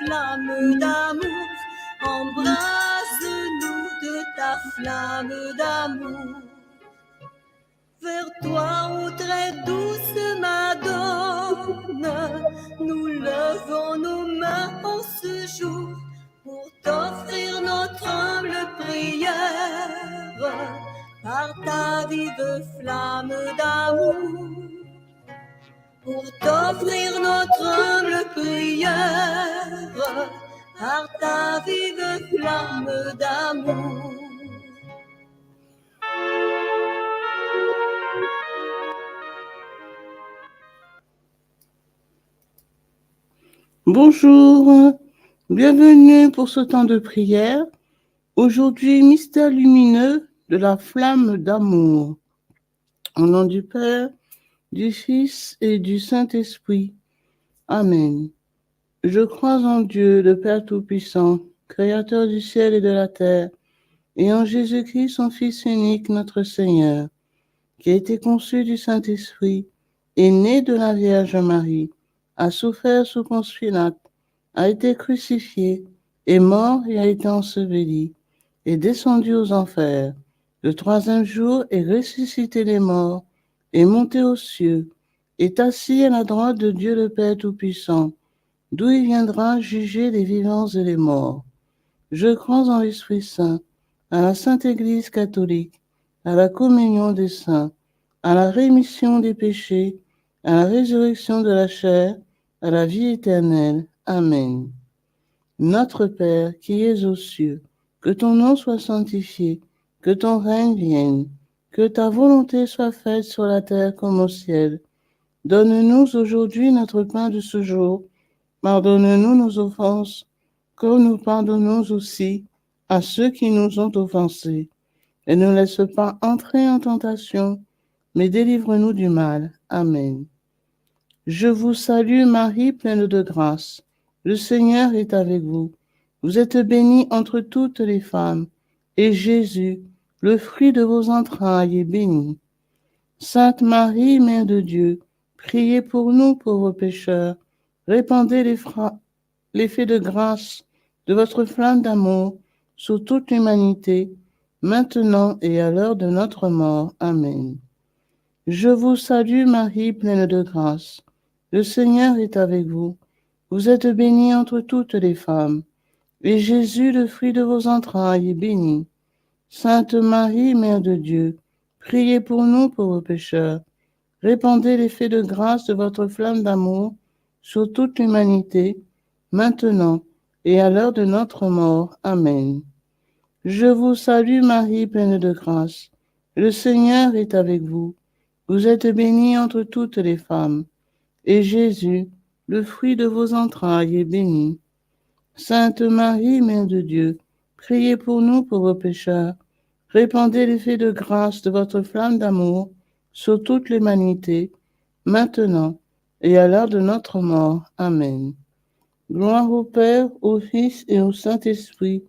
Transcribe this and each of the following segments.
flamme d'amour, embrase-nous de ta flamme d'amour. Vers toi, ô très douce Madone, nous levons nos mains en ce jour pour t'offrir notre humble prière par ta vive flamme d'amour. Pour t'offrir notre humble prière par ta vive flamme d'amour. Bonjour, bienvenue pour ce temps de prière. Aujourd'hui, mystère lumineux de la flamme d'amour. Au nom du Père, du Fils et du Saint-Esprit. Amen. Je crois en Dieu, le Père Tout-Puissant, Créateur du ciel et de la terre, et en Jésus-Christ, son Fils unique, notre Seigneur, qui a été conçu du Saint-Esprit, est né de la Vierge Marie, a souffert sous Ponce Pilate, a été crucifié, est mort et a été enseveli, est descendu aux enfers. Le troisième jour est ressuscité des morts, est monté aux cieux, est assis à la droite de Dieu le Père Tout-Puissant, d'où il viendra juger les vivants et les morts. Je crois en l'Esprit Saint, à la Sainte Église catholique, à la communion des saints, à la rémission des péchés, à la résurrection de la chair, à la vie éternelle. Amen. Notre Père qui es aux cieux, que ton nom soit sanctifié, que ton règne vienne, que ta volonté soit faite sur la terre comme au ciel. Donne-nous aujourd'hui notre pain de ce jour. Pardonne-nous nos offenses, comme nous pardonnons aussi à ceux qui nous ont offensés. Et ne laisse pas entrer en tentation, mais délivre-nous du mal. Amen. Je vous salue Marie, pleine de grâce. Le Seigneur est avec vous. Vous êtes bénie entre toutes les femmes, et Jésus, le fruit de vos entrailles, est béni. Sainte Marie, Mère de Dieu, priez pour nous pauvres pécheurs. Répandez l'effet de grâce de votre flamme d'amour sur toute l'humanité, maintenant et à l'heure de notre mort. Amen. Je vous salue Marie, pleine de grâce. Le Seigneur est avec vous. Vous êtes bénie entre toutes les femmes, et Jésus, le fruit de vos entrailles, est béni. Sainte Marie, Mère de Dieu, priez pour nous pauvres pécheurs. Répandez l'effet de grâce de votre flamme d'amour sur toute l'humanité, maintenant et à l'heure de notre mort. Amen. Je vous salue Marie, pleine de grâce. Le Seigneur est avec vous. Vous êtes bénie entre toutes les femmes, et Jésus, le fruit de vos entrailles, est béni. Sainte Marie, Mère de Dieu, priez pour nous pauvres pécheurs. Répandez l'effet de grâce de votre flamme d'amour sur toute l'humanité, maintenant et à l'heure de notre mort. Amen. Gloire au Père, au Fils et au Saint-Esprit,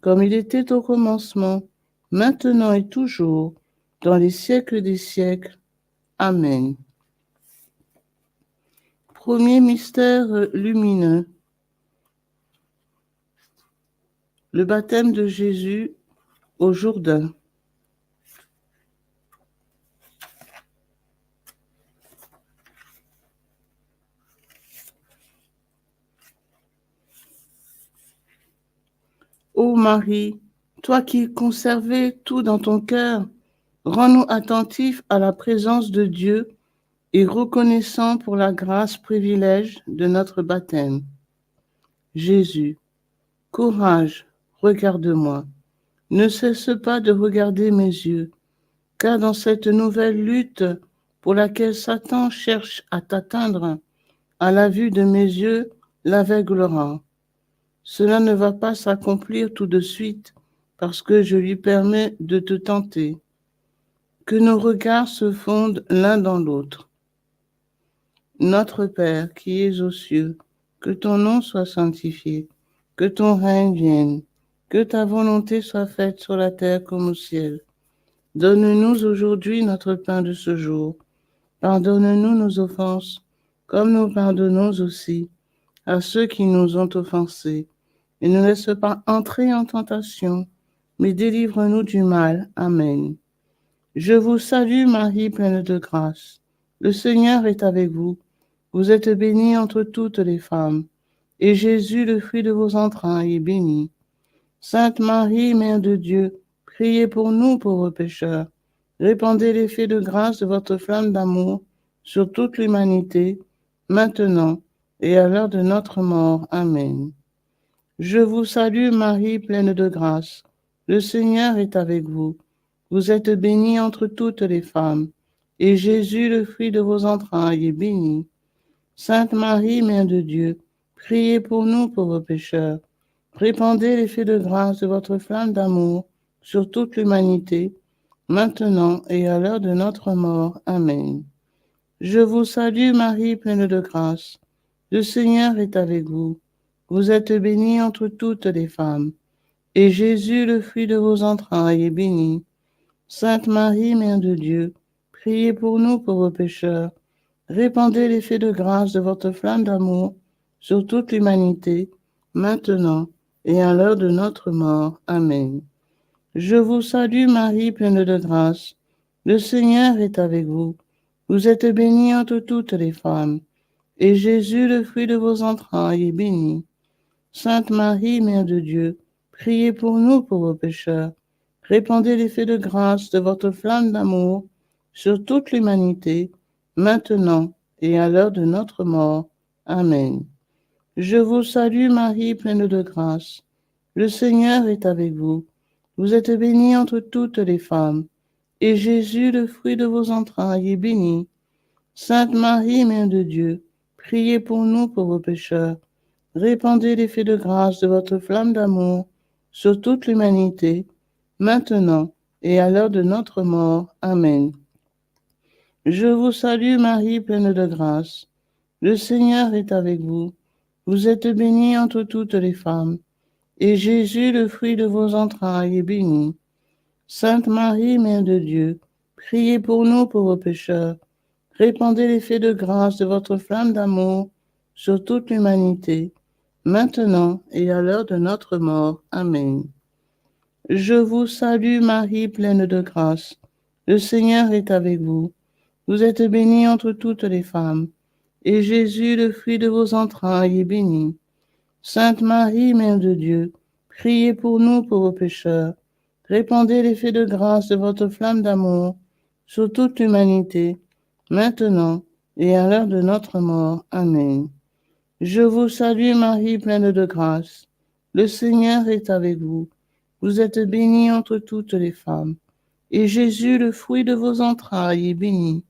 comme il était au commencement, maintenant et toujours, dans les siècles des siècles. Amen. Premier mystère lumineux, le baptême de Jésus au Jourdain. Ô Marie, toi qui conservais tout dans ton cœur, rends-nous attentifs à la présence de Dieu et reconnaissants pour la grâce privilège de notre baptême. Jésus, courage, regarde-moi. Ne cesse pas de regarder mes yeux, car dans cette nouvelle lutte pour laquelle Satan cherche à t'atteindre, à la vue de mes yeux, l'aveuglera. Cela ne va pas s'accomplir tout de suite parce que je lui permets de te tenter. Que nos regards se fondent l'un dans l'autre. Notre Père qui es aux cieux, que ton nom soit sanctifié, que ton règne vienne, que ta volonté soit faite sur la terre comme au ciel. Donne-nous aujourd'hui notre pain de ce jour. Pardonne-nous nos offenses, comme nous pardonnons aussi à ceux qui nous ont offensés, et ne laisse pas entrer en tentation, mais délivre-nous du mal. Amen. Je vous salue Marie, pleine de grâce. Le Seigneur est avec vous. Vous êtes bénie entre toutes les femmes, et Jésus, le fruit de vos entrailles, est béni. Sainte Marie, Mère de Dieu, priez pour nous pauvres pécheurs. Répandez l'effet de grâce de votre flamme d'amour sur toute l'humanité, maintenant et à l'heure de notre mort. Amen. Je vous salue Marie, pleine de grâce. Le Seigneur est avec vous. Vous êtes bénie entre toutes les femmes, et Jésus, le fruit de vos entrailles, est béni. Sainte Marie, Mère de Dieu, priez pour nous pauvres pécheurs. Répandez l'effet de grâce de votre flamme d'amour sur toute l'humanité, maintenant et à l'heure de notre mort. Amen. Je vous salue Marie, pleine de grâce. Le Seigneur est avec vous. Vous êtes bénie entre toutes les femmes, et Jésus, le fruit de vos entrailles, est béni. Sainte Marie, Mère de Dieu, priez pour nous pauvres pécheurs. Répandez l'effet de grâce de votre flamme d'amour sur toute l'humanité, maintenant et à l'heure de notre mort. Amen. Je vous salue Marie, pleine de grâce. Le Seigneur est avec vous. Vous êtes bénie entre toutes les femmes, et Jésus, le fruit de vos entrailles, est béni. Sainte Marie, Mère de Dieu, priez pour nous pauvres pécheurs. Répandez l'effet de grâce de votre flamme d'amour sur toute l'humanité, maintenant et à l'heure de notre mort. Amen. Je vous salue Marie, pleine de grâce. Le Seigneur est avec vous. Vous êtes bénie entre toutes les femmes, et Jésus, le fruit de vos entrailles, est béni. Sainte Marie, Mère de Dieu, priez pour nous pauvres pécheurs. Répandez l'effet de grâce de votre flamme d'amour sur toute l'humanité, maintenant et à l'heure de notre mort. Amen. Je vous salue Marie, pleine de grâce. Le Seigneur est avec vous. Vous êtes bénie entre toutes les femmes, et Jésus, le fruit de vos entrailles, est béni. Sainte Marie, Mère de Dieu, priez pour nous pauvres pécheurs. Répandez l'effet de grâce de votre flamme d'amour sur toute l'humanité, maintenant et à l'heure de notre mort. Amen. Je vous salue Marie, pleine de grâce. Le Seigneur est avec vous. Vous êtes bénie entre toutes les femmes, et Jésus, le fruit de vos entrailles, est béni. Sainte Marie, Mère de Dieu, priez pour nous pauvres pécheurs. Répandez l'effet de grâce de votre flamme d'amour sur toute l'humanité, maintenant et à l'heure de notre mort. Amen. Je vous salue Marie, pleine de grâce. Le Seigneur est avec vous. Vous êtes bénie entre toutes les femmes, et Jésus, le fruit de vos entrailles, est béni.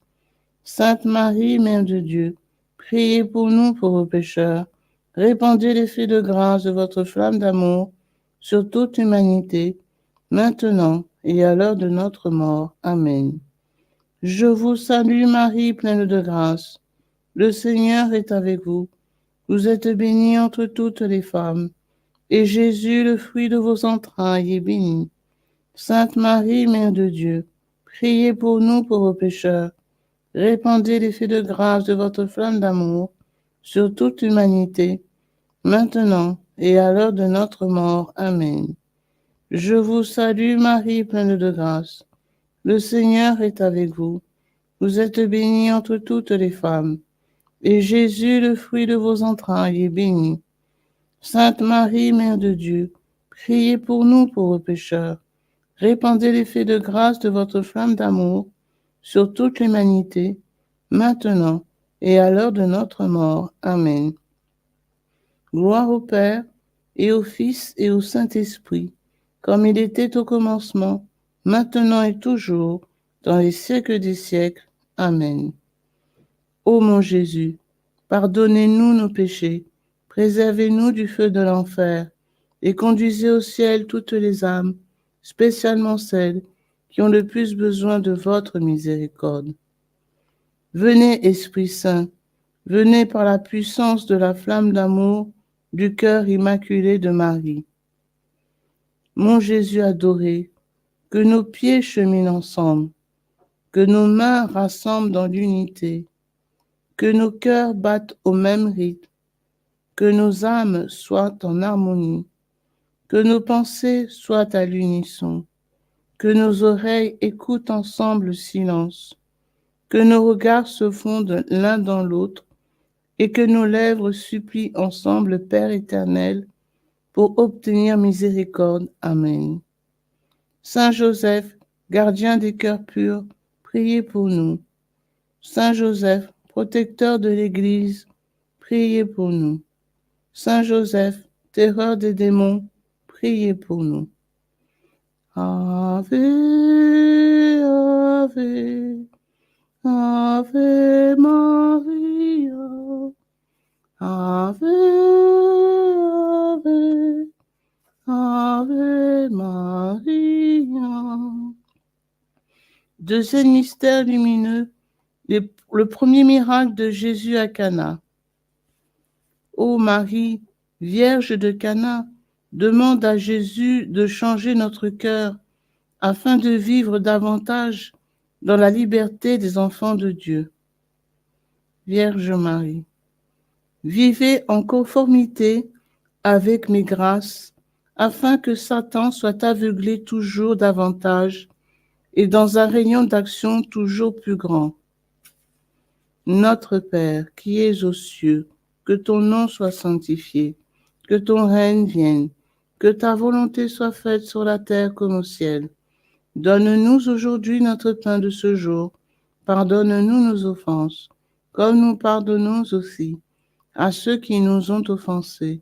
Sainte Marie, Mère de Dieu, priez pour nous pauvres pécheurs. Répandez l'effet de grâce de votre flamme d'amour sur toute l'humanité, maintenant et à l'heure de notre mort. Amen. Je vous salue Marie, pleine de grâce. Le Seigneur est avec vous. Vous êtes bénie entre toutes les femmes, et Jésus, le fruit de vos entrailles, est béni. Sainte Marie, Mère de Dieu, priez pour nous pauvres pécheurs. Répandez l'effet de grâce de votre flamme d'amour sur toute l'humanité, maintenant et à l'heure de notre mort. Amen. Je vous salue Marie, pleine de grâce. Le Seigneur est avec vous. Vous êtes bénie entre toutes les femmes, et Jésus, le fruit de vos entrailles, est béni. Sainte Marie, Mère de Dieu, priez pour nous pauvres pécheurs. Répandez l'effet de grâce de votre flamme d'amour sur toute l'humanité, maintenant et à l'heure de notre mort. Amen. Gloire au Père, et au Fils, et au Saint-Esprit, comme il était au commencement, maintenant et toujours, dans les siècles des siècles. Amen. Ô mon Jésus, pardonnez-nous nos péchés, préservez-nous du feu de l'enfer, et conduisez au ciel toutes les âmes, spécialement celles qui ont le plus besoin de votre miséricorde. Venez, Esprit Saint, venez par la puissance de la flamme d'amour du cœur immaculé de Marie. Mon Jésus adoré, que nos pieds cheminent ensemble, que nos mains rassemblent dans l'unité, que nos cœurs battent au même rythme, que nos âmes soient en harmonie, que nos pensées soient à l'unisson, que nos oreilles écoutent ensemble le silence, que nos regards se fondent l'un dans l'autre et que nos lèvres supplient ensemble le Père éternel pour obtenir miséricorde. Amen. Saint Joseph, gardien des cœurs purs, priez pour nous. Saint Joseph, protecteur de l'Église, priez pour nous. Saint Joseph, terreur des démons, priez pour nous. Ave, Ave, Ave Maria, Ave, Ave, Ave Maria. Deuxième mystère lumineux, le premier miracle de Jésus à Cana. Ô Marie, Vierge de Cana, demande à Jésus de changer notre cœur afin de vivre davantage dans la liberté des enfants de Dieu. Vierge Marie, vivez en conformité avec mes grâces, afin que Satan soit aveuglé toujours davantage et dans un rayon d'action toujours plus grand. Notre Père, qui es aux cieux, que ton nom soit sanctifié, que ton règne vienne, que ta volonté soit faite sur la terre comme au ciel. Donne-nous aujourd'hui notre pain de ce jour. Pardonne-nous nos offenses, comme nous pardonnons aussi à ceux qui nous ont offensés.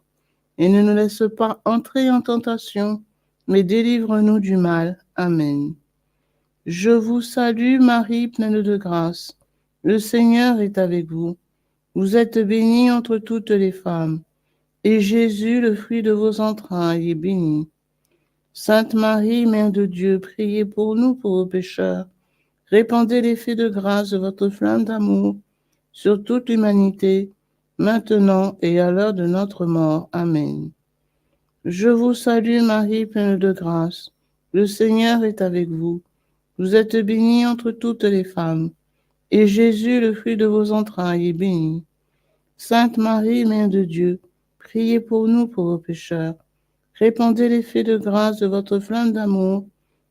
Et ne nous laisse pas entrer en tentation, mais délivre-nous du mal. Amen. Je vous salue Marie, pleine de grâce. Le Seigneur est avec vous. Vous êtes bénie entre toutes les femmes, et Jésus, le fruit de vos entrailles, est béni. Sainte Marie, Mère de Dieu, priez pour nous pauvres pécheurs. Répandez l'effet de grâce de votre flamme d'amour sur toute l'humanité, maintenant et à l'heure de notre mort. Amen. Je vous salue Marie, pleine de grâce. Le Seigneur est avec vous. Vous êtes bénie entre toutes les femmes, et Jésus, le fruit de vos entrailles, est béni. Sainte Marie, Mère de Dieu, priez pour nous pauvres pécheurs. Répandez l'effet de grâce de votre flamme d'amour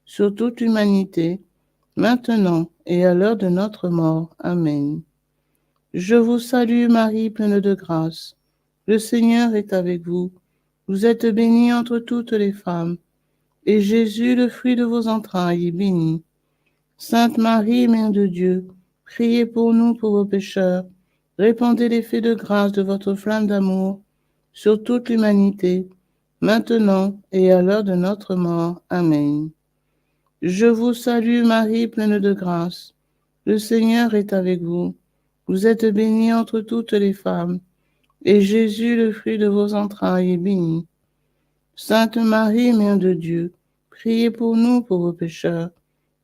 sur toute l'humanité, maintenant et à l'heure de notre mort. Amen. Je vous salue Marie, pleine de grâce. Le Seigneur est avec vous. Vous êtes bénie entre toutes les femmes, et Jésus, le fruit de vos entrailles, est béni. Sainte Marie, Mère de Dieu, priez pour nous pauvres pécheurs. Répandez l'effet de grâce de votre flamme d'amour sur toute l'humanité, maintenant et à l'heure de notre mort. Amen. Je vous salue Marie, pleine de grâce. Le Seigneur est avec vous. Vous êtes bénie entre toutes les femmes, et Jésus, le fruit de vos entrailles, est béni. Sainte Marie, Mère de Dieu, priez pour nous pauvres pécheurs.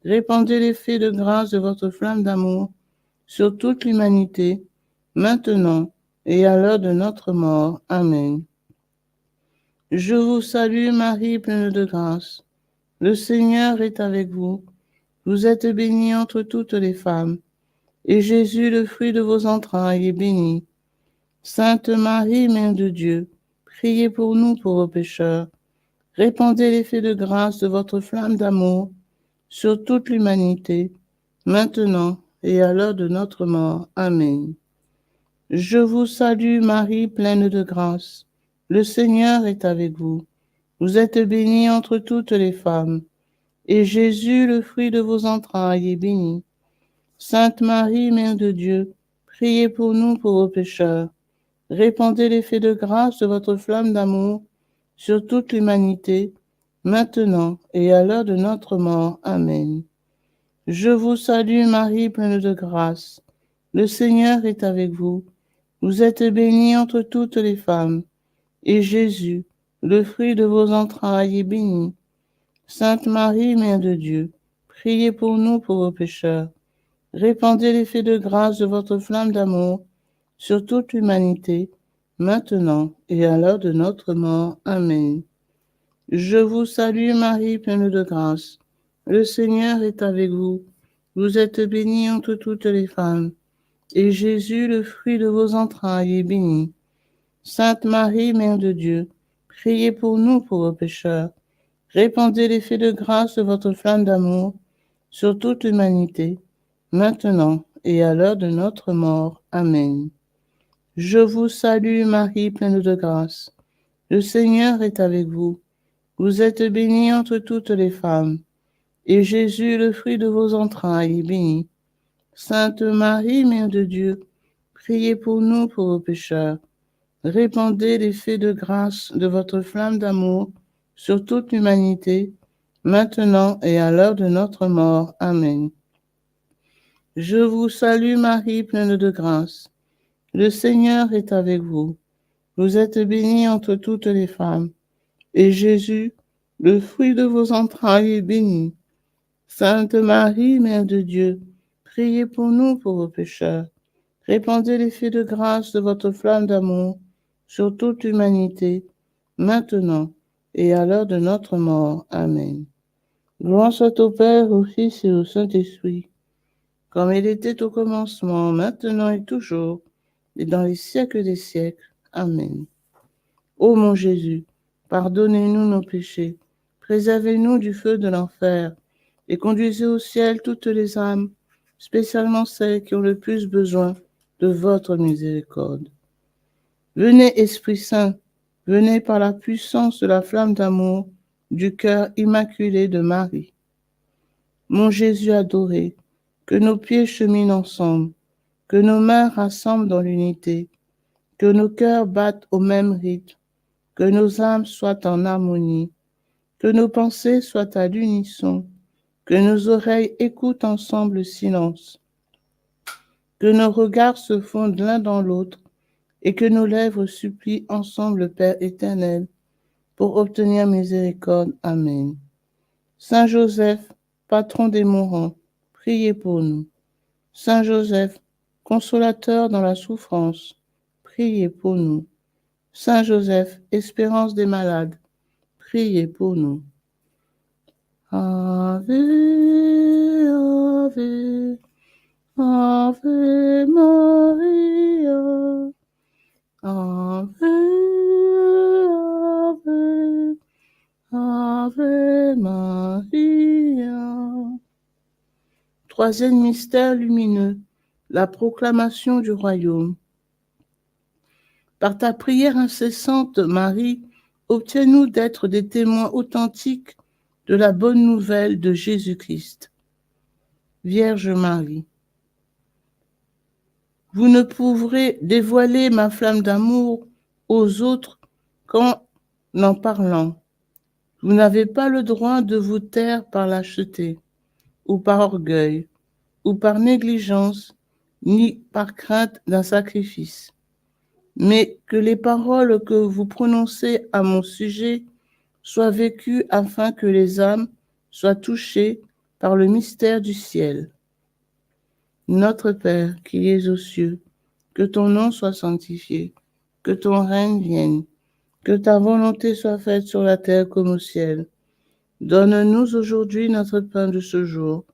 Répandez l'effet de grâce de votre flamme d'amour sur toute l'humanité, maintenant et à l'heure de notre mort. Amen. Je vous salue Marie, pleine de grâce. Le Seigneur est avec vous. Vous êtes bénie entre toutes les femmes, et Jésus, le fruit de vos entrailles, est béni. Sainte Marie, Mère de Dieu, priez pour nous pauvres pécheurs. Répandez l'effet de grâce de votre flamme d'amour sur toute l'humanité, maintenant et à l'heure de notre mort. Amen. Je vous salue Marie, pleine de grâce. Le Seigneur est avec vous. Vous êtes bénie entre toutes les femmes, et Jésus, le fruit de vos entrailles, est béni. Sainte Marie, Mère de Dieu, priez pour nous pauvres pécheurs. Répandez l'effet de grâce de votre flamme d'amour sur toute l'humanité, maintenant et à l'heure de notre mort. Amen. Je vous salue Marie, pleine de grâce. Le Seigneur est avec vous. Vous êtes bénie entre toutes les femmes, et Jésus, le fruit de vos entrailles, est béni. Sainte Marie, Mère de Dieu, priez pour nous pauvres pécheurs. Répandez l'effet de grâce de votre flamme d'amour sur toute l'humanité, maintenant et à l'heure de notre mort. Amen. Je vous salue Marie, pleine de grâce. Le Seigneur est avec vous. Vous êtes bénie entre toutes les femmes, et Jésus, le fruit de vos entrailles, est béni. Sainte Marie, Mère de Dieu, priez pour nous pauvres pécheurs. Répandez l'effet de grâce de votre flamme d'amour sur toute l'humanité, maintenant et à l'heure de notre mort. Amen. Je vous salue Marie, pleine de grâce. Le Seigneur est avec vous. Vous êtes bénie entre toutes les femmes, et Jésus, le fruit de vos entrailles, est béni. Sainte Marie, Mère de Dieu, priez pour nous pauvres pécheurs. Répandez l'effet de grâce de votre flamme d'amour sur toute l'humanité, maintenant et à l'heure de notre mort. Amen. Je vous salue Marie, pleine de grâce. Le Seigneur est avec vous. Vous êtes bénie entre toutes les femmes, et Jésus, le fruit de vos entrailles, est béni. Sainte Marie, Mère de Dieu, priez pour nous pauvres pécheurs. Répandez l'effet de grâce de votre flamme d'amour sur toute l'humanité, maintenant et à l'heure de notre mort. Amen. Gloire soit au Père, au Fils et au Saint-Esprit, comme il était au commencement, maintenant et toujours, et dans les siècles des siècles. Amen. Ô mon Jésus, pardonnez-nous nos péchés, préservez-nous du feu de l'enfer, et conduisez au ciel toutes les âmes, spécialement celles qui ont le plus besoin de votre miséricorde. Venez, Esprit Saint, venez par la puissance de la flamme d'amour du cœur immaculé de Marie. Mon Jésus adoré, que nos pieds cheminent ensemble, que nos mains rassemblent dans l'unité, que nos cœurs battent au même rythme, que nos âmes soient en harmonie, que nos pensées soient à l'unisson, que nos oreilles écoutent ensemble le silence, que nos regards se fondent l'un dans l'autre et que nos lèvres supplient ensemble le Père éternel pour obtenir miséricorde. Amen. Saint Joseph, patron des mourants, priez pour nous. Saint Joseph, consolateur dans la souffrance, priez pour nous. Saint Joseph, espérance des malades, priez pour nous. Ave, Ave, Ave Maria. Ave, Ave, Ave Maria. Troisième mystère lumineux, la proclamation du royaume. Par ta prière incessante, Marie, obtiens-nous d'être des témoins authentiques de la bonne nouvelle de Jésus-Christ. Vierge Marie, vous ne pourrez dévoiler ma flamme d'amour aux autres qu'en en parlant. Vous n'avez pas le droit de vous taire par lâcheté, ou par orgueil, ou par négligence, ni par crainte d'un sacrifice. Mais que les paroles que vous prononcez à mon sujet soient vécues afin que les âmes soient touchées par le mystère du ciel. Notre Père qui es aux cieux, que ton nom soit sanctifié, que ton règne vienne, que ta volonté soit faite sur la terre comme au ciel. Donne-nous aujourd'hui notre pain de ce jour.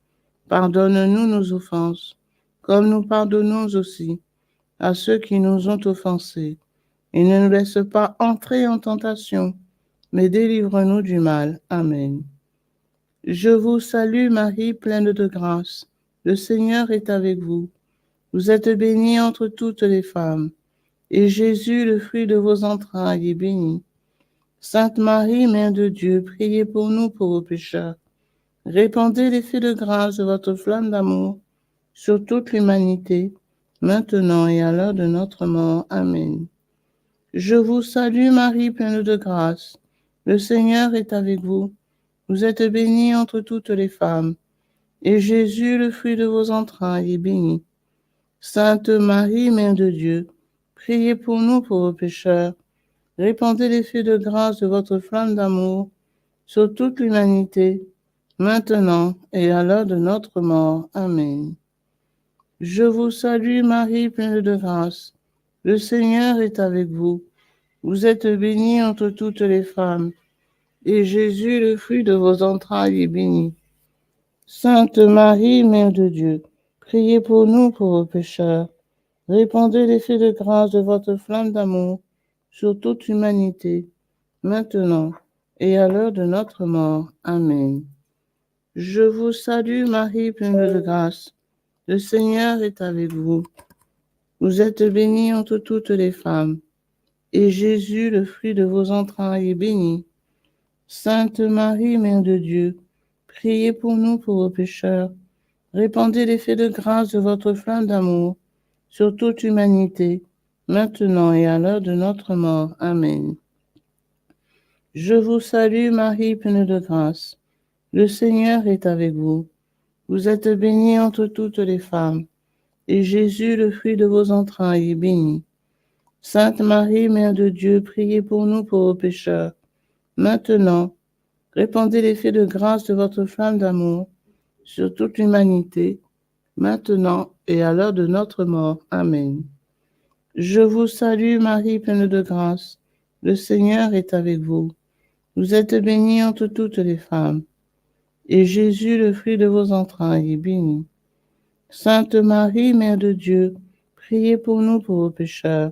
Pardonne-nous nos offenses, comme nous pardonnons aussi à ceux qui nous ont offensés. Et ne nous laisse pas entrer en tentation, mais délivre-nous du mal. Amen. Je vous salue Marie, pleine de grâce. Le Seigneur est avec vous. Vous êtes bénie entre toutes les femmes, et Jésus, le fruit de vos entrailles, est béni. Sainte Marie, Mère de Dieu, priez pour nous pauvres pécheurs. Répandez l'effet de grâce de votre flamme d'amour sur toute l'humanité, maintenant et à l'heure de notre mort. Amen. Je vous salue Marie, pleine de grâce. Le Seigneur est avec vous. Vous êtes bénie entre toutes les femmes, et Jésus, le fruit de vos entrailles, est béni. Sainte Marie, Mère de Dieu, priez pour nous pauvres pécheurs. Répandez l'effet de grâce de votre flamme d'amour sur toute l'humanité, maintenant et à l'heure de notre mort. Amen. Je vous salue Marie, pleine de grâce. Le Seigneur est avec vous. Vous êtes bénie entre toutes les femmes, et Jésus, le fruit de vos entrailles, est béni. Sainte Marie, Mère de Dieu, priez pour nous pauvres pécheurs. Répandez l'effet de grâce de votre flamme d'amour sur toute l'humanité, maintenant et à l'heure de notre mort. Amen. Je vous salue Marie, pleine de grâce. Le Seigneur est avec vous. Vous êtes bénie entre toutes les femmes, et Jésus, le fruit de vos entrailles, est béni. Sainte Marie, Mère de Dieu, priez pour nous pauvres pécheurs. Répandez l'effet de grâce de votre flamme d'amour sur toute l'humanité, maintenant et à l'heure de notre mort. Amen. Je vous salue Marie, pleine de grâce. Le Seigneur est avec vous. Vous êtes bénie entre toutes les femmes, et Jésus, le fruit de vos entrailles, est béni. Sainte Marie, Mère de Dieu, priez pour nous pauvres pécheurs, maintenant. Répandez l'effet de grâce de votre flamme d'amour sur toute l'humanité, maintenant et à l'heure de notre mort. Amen. Je vous salue Marie, pleine de grâce. Le Seigneur est avec vous. Vous êtes bénie entre toutes les femmes, et Jésus, le fruit de vos entrailles, est béni. Sainte Marie, Mère de Dieu, priez pour nous pauvres pécheurs.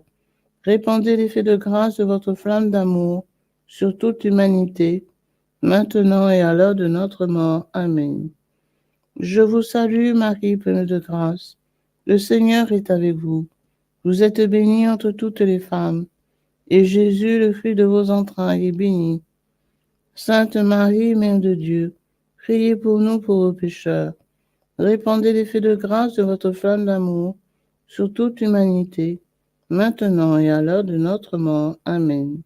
Répandez l'effet de grâce de votre flamme d'amour sur toute l'humanité, maintenant et à l'heure de notre mort. Amen. Je vous salue Marie, pleine de grâce. Le Seigneur est avec vous. Vous êtes bénie entre toutes les femmes, et Jésus, le fruit de vos entrailles, est béni. Sainte Marie, Mère de Dieu, priez pour nous pauvres pécheurs. Répandez l'effet de grâce de votre flamme d'amour sur toute l'humanité, maintenant et à l'heure de notre mort. Amen.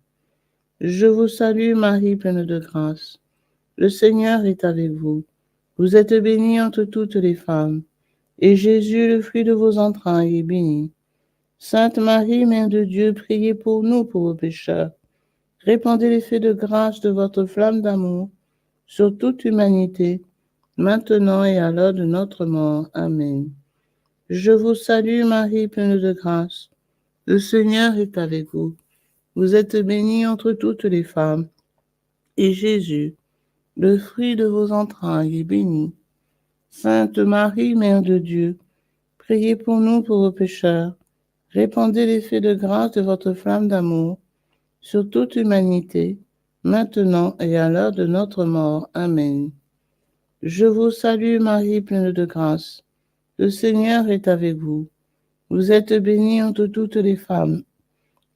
Je vous salue Marie, pleine de grâce. Le Seigneur est avec vous. Vous êtes bénie entre toutes les femmes, et Jésus, le fruit de vos entrailles, est béni. Sainte Marie, Mère de Dieu, priez pour nous pauvres pécheurs. Répandez l'effet de grâce de votre flamme d'amour sur toute l'humanité, maintenant et à l'heure de notre mort. Amen. Je vous salue Marie, pleine de grâce. Le Seigneur est avec vous. Vous êtes bénie entre toutes les femmes, et Jésus, le fruit de vos entrailles, est béni. Sainte Marie, Mère de Dieu, priez pour nous pauvres pécheurs. Répandez l'effet de grâce de votre flamme d'amour sur toute l'humanité, maintenant et à l'heure de notre mort. Amen. Je vous salue Marie, pleine de grâce. Le Seigneur est avec vous. Vous êtes bénie entre toutes les femmes,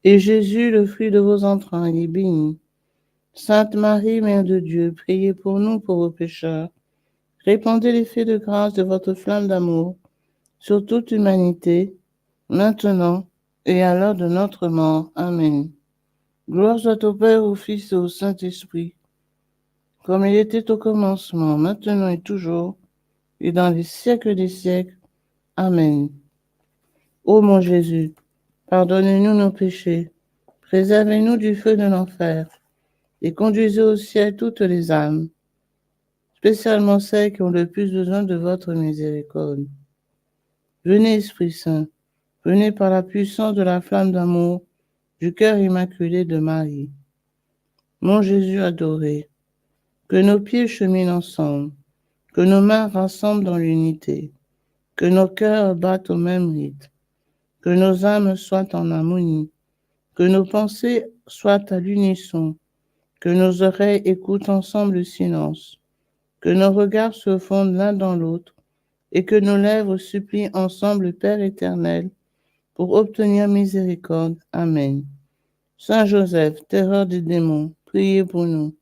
et Jésus, le fruit de vos entrailles, est béni. Sainte Marie, Mère de Dieu, priez pour nous pauvres pécheurs. Répandez l'effet de grâce de votre flamme d'amour sur toute l'humanité, maintenant et à l'heure de notre mort. Amen. Gloire soit au Père, au Fils et au Saint-Esprit, comme il était au commencement, maintenant et toujours, et dans les siècles des siècles. Amen. Ô mon Jésus, pardonnez-nous nos péchés, préservez-nous du feu de l'enfer, et conduisez au ciel toutes les âmes, spécialement celles qui ont le plus besoin de votre miséricorde. Venez, Esprit Saint, venez par la puissance de la flamme d'amour du cœur immaculé de Marie. Mon Jésus adoré, que nos pieds cheminent ensemble, que nos mains rassemblent dans l'unité, que nos cœurs battent au même rythme, que nos âmes soient en harmonie, que nos pensées soient à l'unisson, que nos oreilles écoutent ensemble le silence, que nos regards se fondent l'un dans l'autre, et que nos lèvres supplient ensemble le Père éternel pour obtenir miséricorde. Amen. Saint Joseph, terreur des démons, priez pour nous.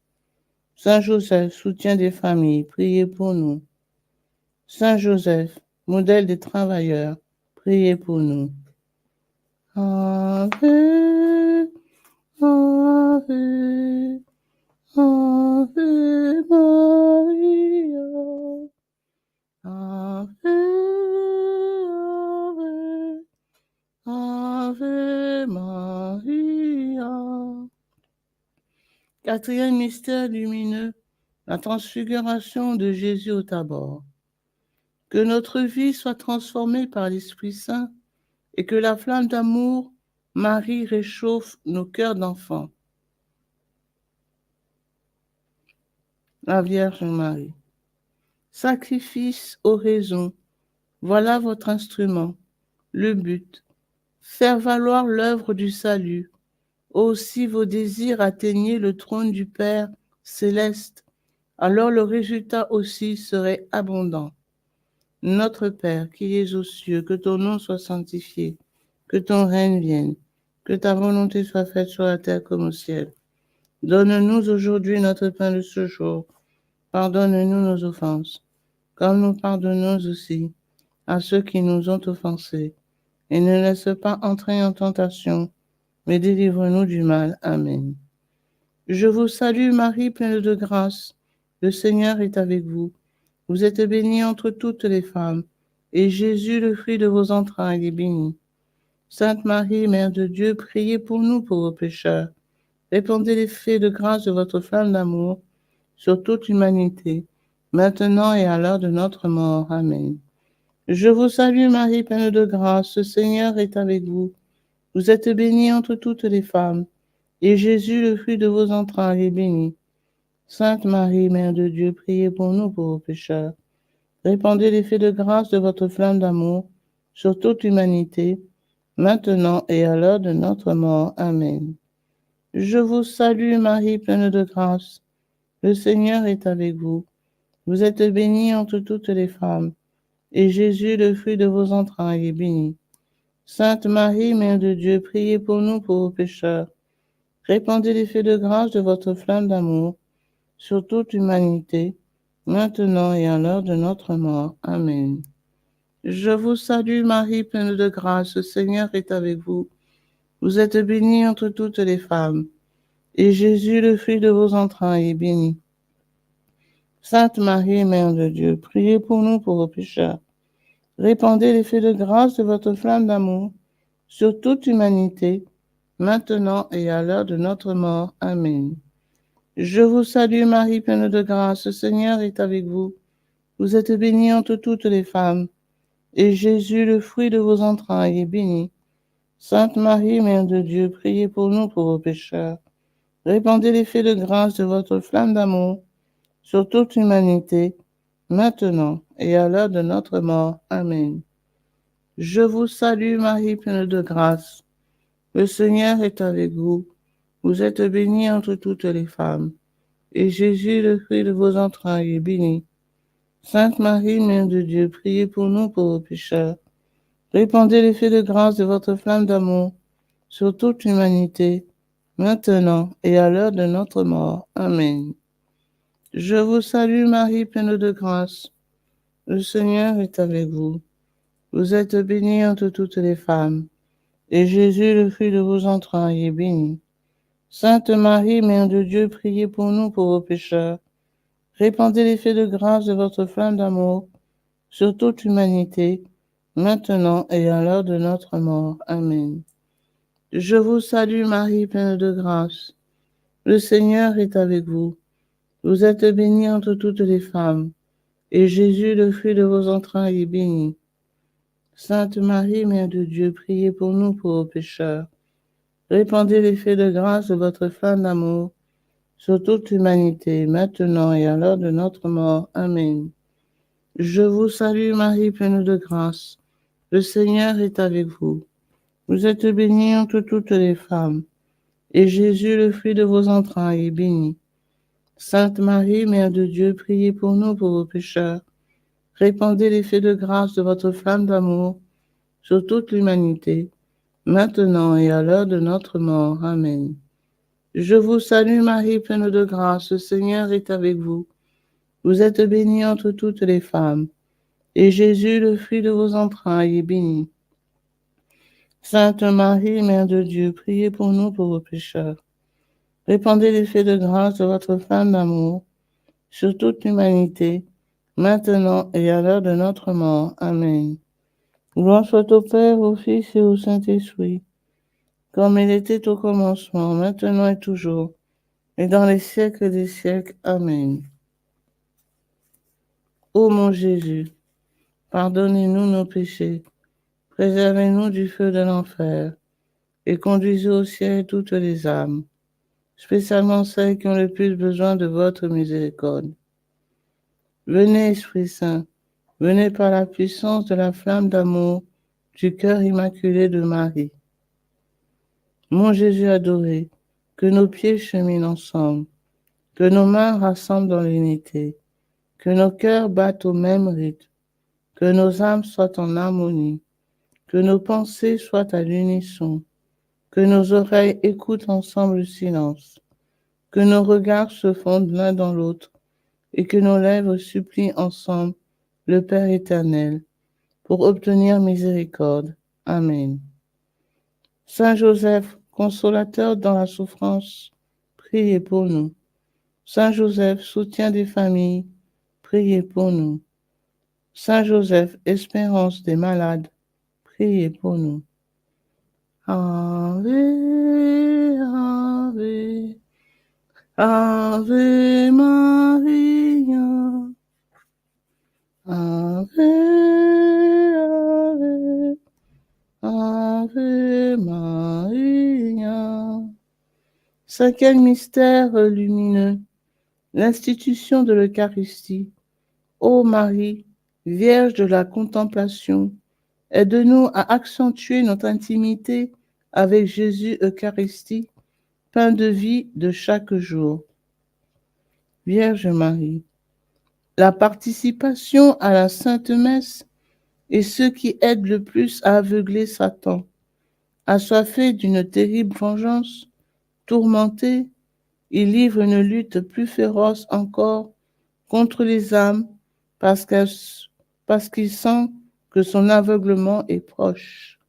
Saint Joseph, soutien des familles, priez pour nous. Saint Joseph, modèle des travailleurs, priez pour nous. Ave, Ave, Ave Maria, Ave, Ave, Ave Maria. Quatrième mystère lumineux, la transfiguration de Jésus au Tabor. Que notre vie soit transformée par l'Esprit Saint et que la flamme d'amour, Marie, réchauffe nos cœurs d'enfants. La Vierge Marie. Sacrifice, oraison, voilà votre instrument. Le but, faire valoir l'œuvre du salut Aussi vos désirs atteignaient le trône du Père céleste, alors le résultat aussi serait abondant. Notre Père qui es aux cieux, que ton nom soit sanctifié, que ton règne vienne, que ta volonté soit faite sur la terre comme au ciel. Donne-nous aujourd'hui notre pain de ce jour. Pardonne-nous nos offenses, comme nous pardonnons aussi à ceux qui nous ont offensés. Et ne laisse pas entrer en tentation, mais délivre-nous du mal. Amen. Je vous salue Marie, pleine de grâce. Le Seigneur est avec vous. Vous êtes bénie entre toutes les femmes, et Jésus, le fruit de vos entrailles, est béni. Sainte Marie, Mère de Dieu, priez pour nous pauvres pécheurs. Répandez l'effet de grâce de votre flamme d'amour sur toute l'humanité, maintenant et à l'heure de notre mort. Amen. Je vous salue Marie, pleine de grâce, le Seigneur est avec vous. Vous êtes bénie entre toutes les femmes, et Jésus, le fruit de vos entrailles, est béni. Sainte Marie, Mère de Dieu, priez pour nous pauvres pécheurs. Répandez l'effet de grâce de votre flamme d'amour sur toute l'humanité, maintenant et à l'heure de notre mort. Amen. Je vous salue Marie, pleine de grâce. Le Seigneur est avec vous. Vous êtes bénie entre toutes les femmes, et Jésus, le fruit de vos entrailles, est béni. Sainte Marie, Mère de Dieu, priez pour nous pauvres pécheurs. Répandez l'effet de grâce de votre flamme d'amour sur toute l'humanité, maintenant et à l'heure de notre mort. Amen. Je vous salue Marie, pleine de grâce, le Seigneur est avec vous. Vous êtes bénie entre toutes les femmes, et Jésus, le fruit de vos entrailles, est béni. Sainte Marie, Mère de Dieu, priez pour nous pauvres pécheurs. Répandez l'effet de grâce de votre flamme d'amour sur toute l'humanité, maintenant et à l'heure de notre mort. Amen. Je vous salue Marie, pleine de grâce, le Seigneur est avec vous. Vous êtes bénie entre toutes les femmes, et Jésus, le fruit de vos entrailles, est béni. Sainte Marie, Mère de Dieu, priez pour nous pauvres pécheurs. Répandez l'effet de grâce de votre flamme d'amour sur toute l'humanité, maintenant et à l'heure de notre mort. Amen. Je vous salue Marie, pleine de grâce. Le Seigneur est avec vous. Vous êtes bénie entre toutes les femmes, et Jésus, le fruit de vos entrailles, est béni. Sainte Marie, Mère de Dieu, priez pour nous pauvres pécheurs. Répandez l'effet de grâce de votre flamme d'amour sur toute l'humanité, maintenant et à l'heure de notre mort. Amen. Je vous salue Marie, pleine de grâce. Le Seigneur est avec vous. Vous êtes bénie entre toutes les femmes, et Jésus, le fruit de vos entrailles, est béni. Sainte Marie, Mère de Dieu, priez pour nous pauvres pécheurs. Répandez l'effet de grâce de votre flamme d'amour sur toute l'humanité, maintenant et à l'heure de notre mort. Amen. Je vous salue Marie, pleine de grâce. Le Seigneur est avec vous. Vous êtes bénie entre toutes les femmes, et Jésus, le fruit de vos entrailles, est béni. Sainte Marie, Mère de Dieu, priez pour nous pauvres pécheurs. Répandez l'effet de grâce de votre flamme d'amour sur toute l'humanité, maintenant et à l'heure de notre mort. Amen. Je vous salue Marie, pleine de grâce. Le Seigneur est avec vous. Vous êtes bénie entre toutes les femmes, et Jésus, le fruit de vos entrailles, est béni. Sainte Marie, Mère de Dieu, priez pour nous pauvres pécheurs. Répandez l'effet de grâce de votre flamme d'amour sur toute l'humanité, maintenant et à l'heure de notre mort. Amen. Je vous salue Marie, pleine de grâce, le Seigneur est avec vous. Vous êtes bénie entre toutes les femmes, et Jésus, le fruit de vos entrailles, est béni. Sainte Marie, Mère de Dieu, priez pour nous pauvres pécheurs. Répandez l'effet de grâce de votre flamme d'amour sur toute l'humanité, maintenant et à l'heure de notre mort. Amen. Gloire soit au Père, au Fils et au Saint-Esprit, comme il était au commencement, maintenant et toujours, et dans les siècles des siècles. Amen. Ô mon Jésus, pardonnez-nous nos péchés, préservez-nous du feu de l'enfer, et conduisez au ciel toutes les âmes, spécialement celles qui ont le plus besoin de votre miséricorde. Venez, Esprit Saint, venez par la puissance de la flamme d'amour du cœur immaculé de Marie. Mon Jésus adoré, que nos pieds cheminent ensemble, que nos mains rassemblent dans l'unité, que nos cœurs battent au même rythme, que nos âmes soient en harmonie, que nos pensées soient à l'unisson, que nos oreilles écoutent ensemble le silence, que nos regards se fondent l'un dans l'autre et que nos lèvres supplient ensemble le Père éternel pour obtenir miséricorde. Amen. Saint Joseph, consolateur dans la souffrance, priez pour nous. Saint Joseph, soutien des familles, priez pour nous. Saint Joseph, espérance des malades, priez pour nous. Ave, Ave, Ave Maria. Ave, Ave, Ave Maria. Cinquième mystère lumineux, l'institution de l'Eucharistie. Ô Marie, Vierge de la contemplation, aide-nous à accentuer notre intimité avec Jésus Eucharistie, pain de vie de chaque jour. Vierge Marie, la participation à la Sainte Messe est ce qui aide le plus à aveugler Satan. Assoiffé d'une terrible vengeance, tourmenté, il livre une lutte plus féroce encore contre les âmes parce qu'il sent que son aveuglement est proche.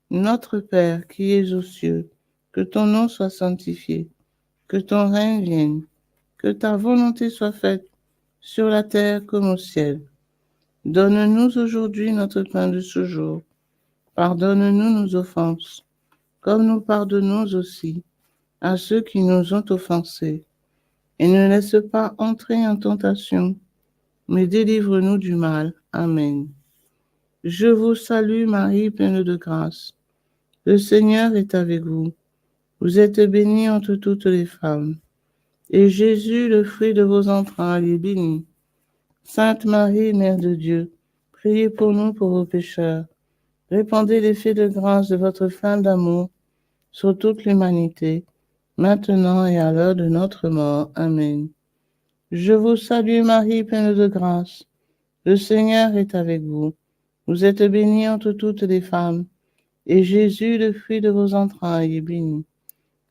Notre Père qui es aux cieux, que ton nom soit sanctifié, que ton règne vienne, que ta volonté soit faite sur la terre comme au ciel. Donne-nous aujourd'hui notre pain de ce jour. Pardonne-nous nos offenses, comme nous pardonnons aussi à ceux qui nous ont offensés. Et ne laisse pas entrer en tentation, mais délivre-nous du mal. Amen. Je vous salue Marie, pleine de grâce. Le Seigneur est avec vous. Vous êtes bénie entre toutes les femmes. Et Jésus, le fruit de vos entrailles, est béni. Sainte Marie, Mère de Dieu, priez pour nous pauvres pécheurs. Répandez l'effet de grâce de votre flamme d'amour sur toute l'humanité, maintenant et à l'heure de notre mort. Amen. Je vous salue Marie, pleine de grâce. Le Seigneur est avec vous. Vous êtes bénie entre toutes les femmes, et Jésus, le fruit de vos entrailles, est béni.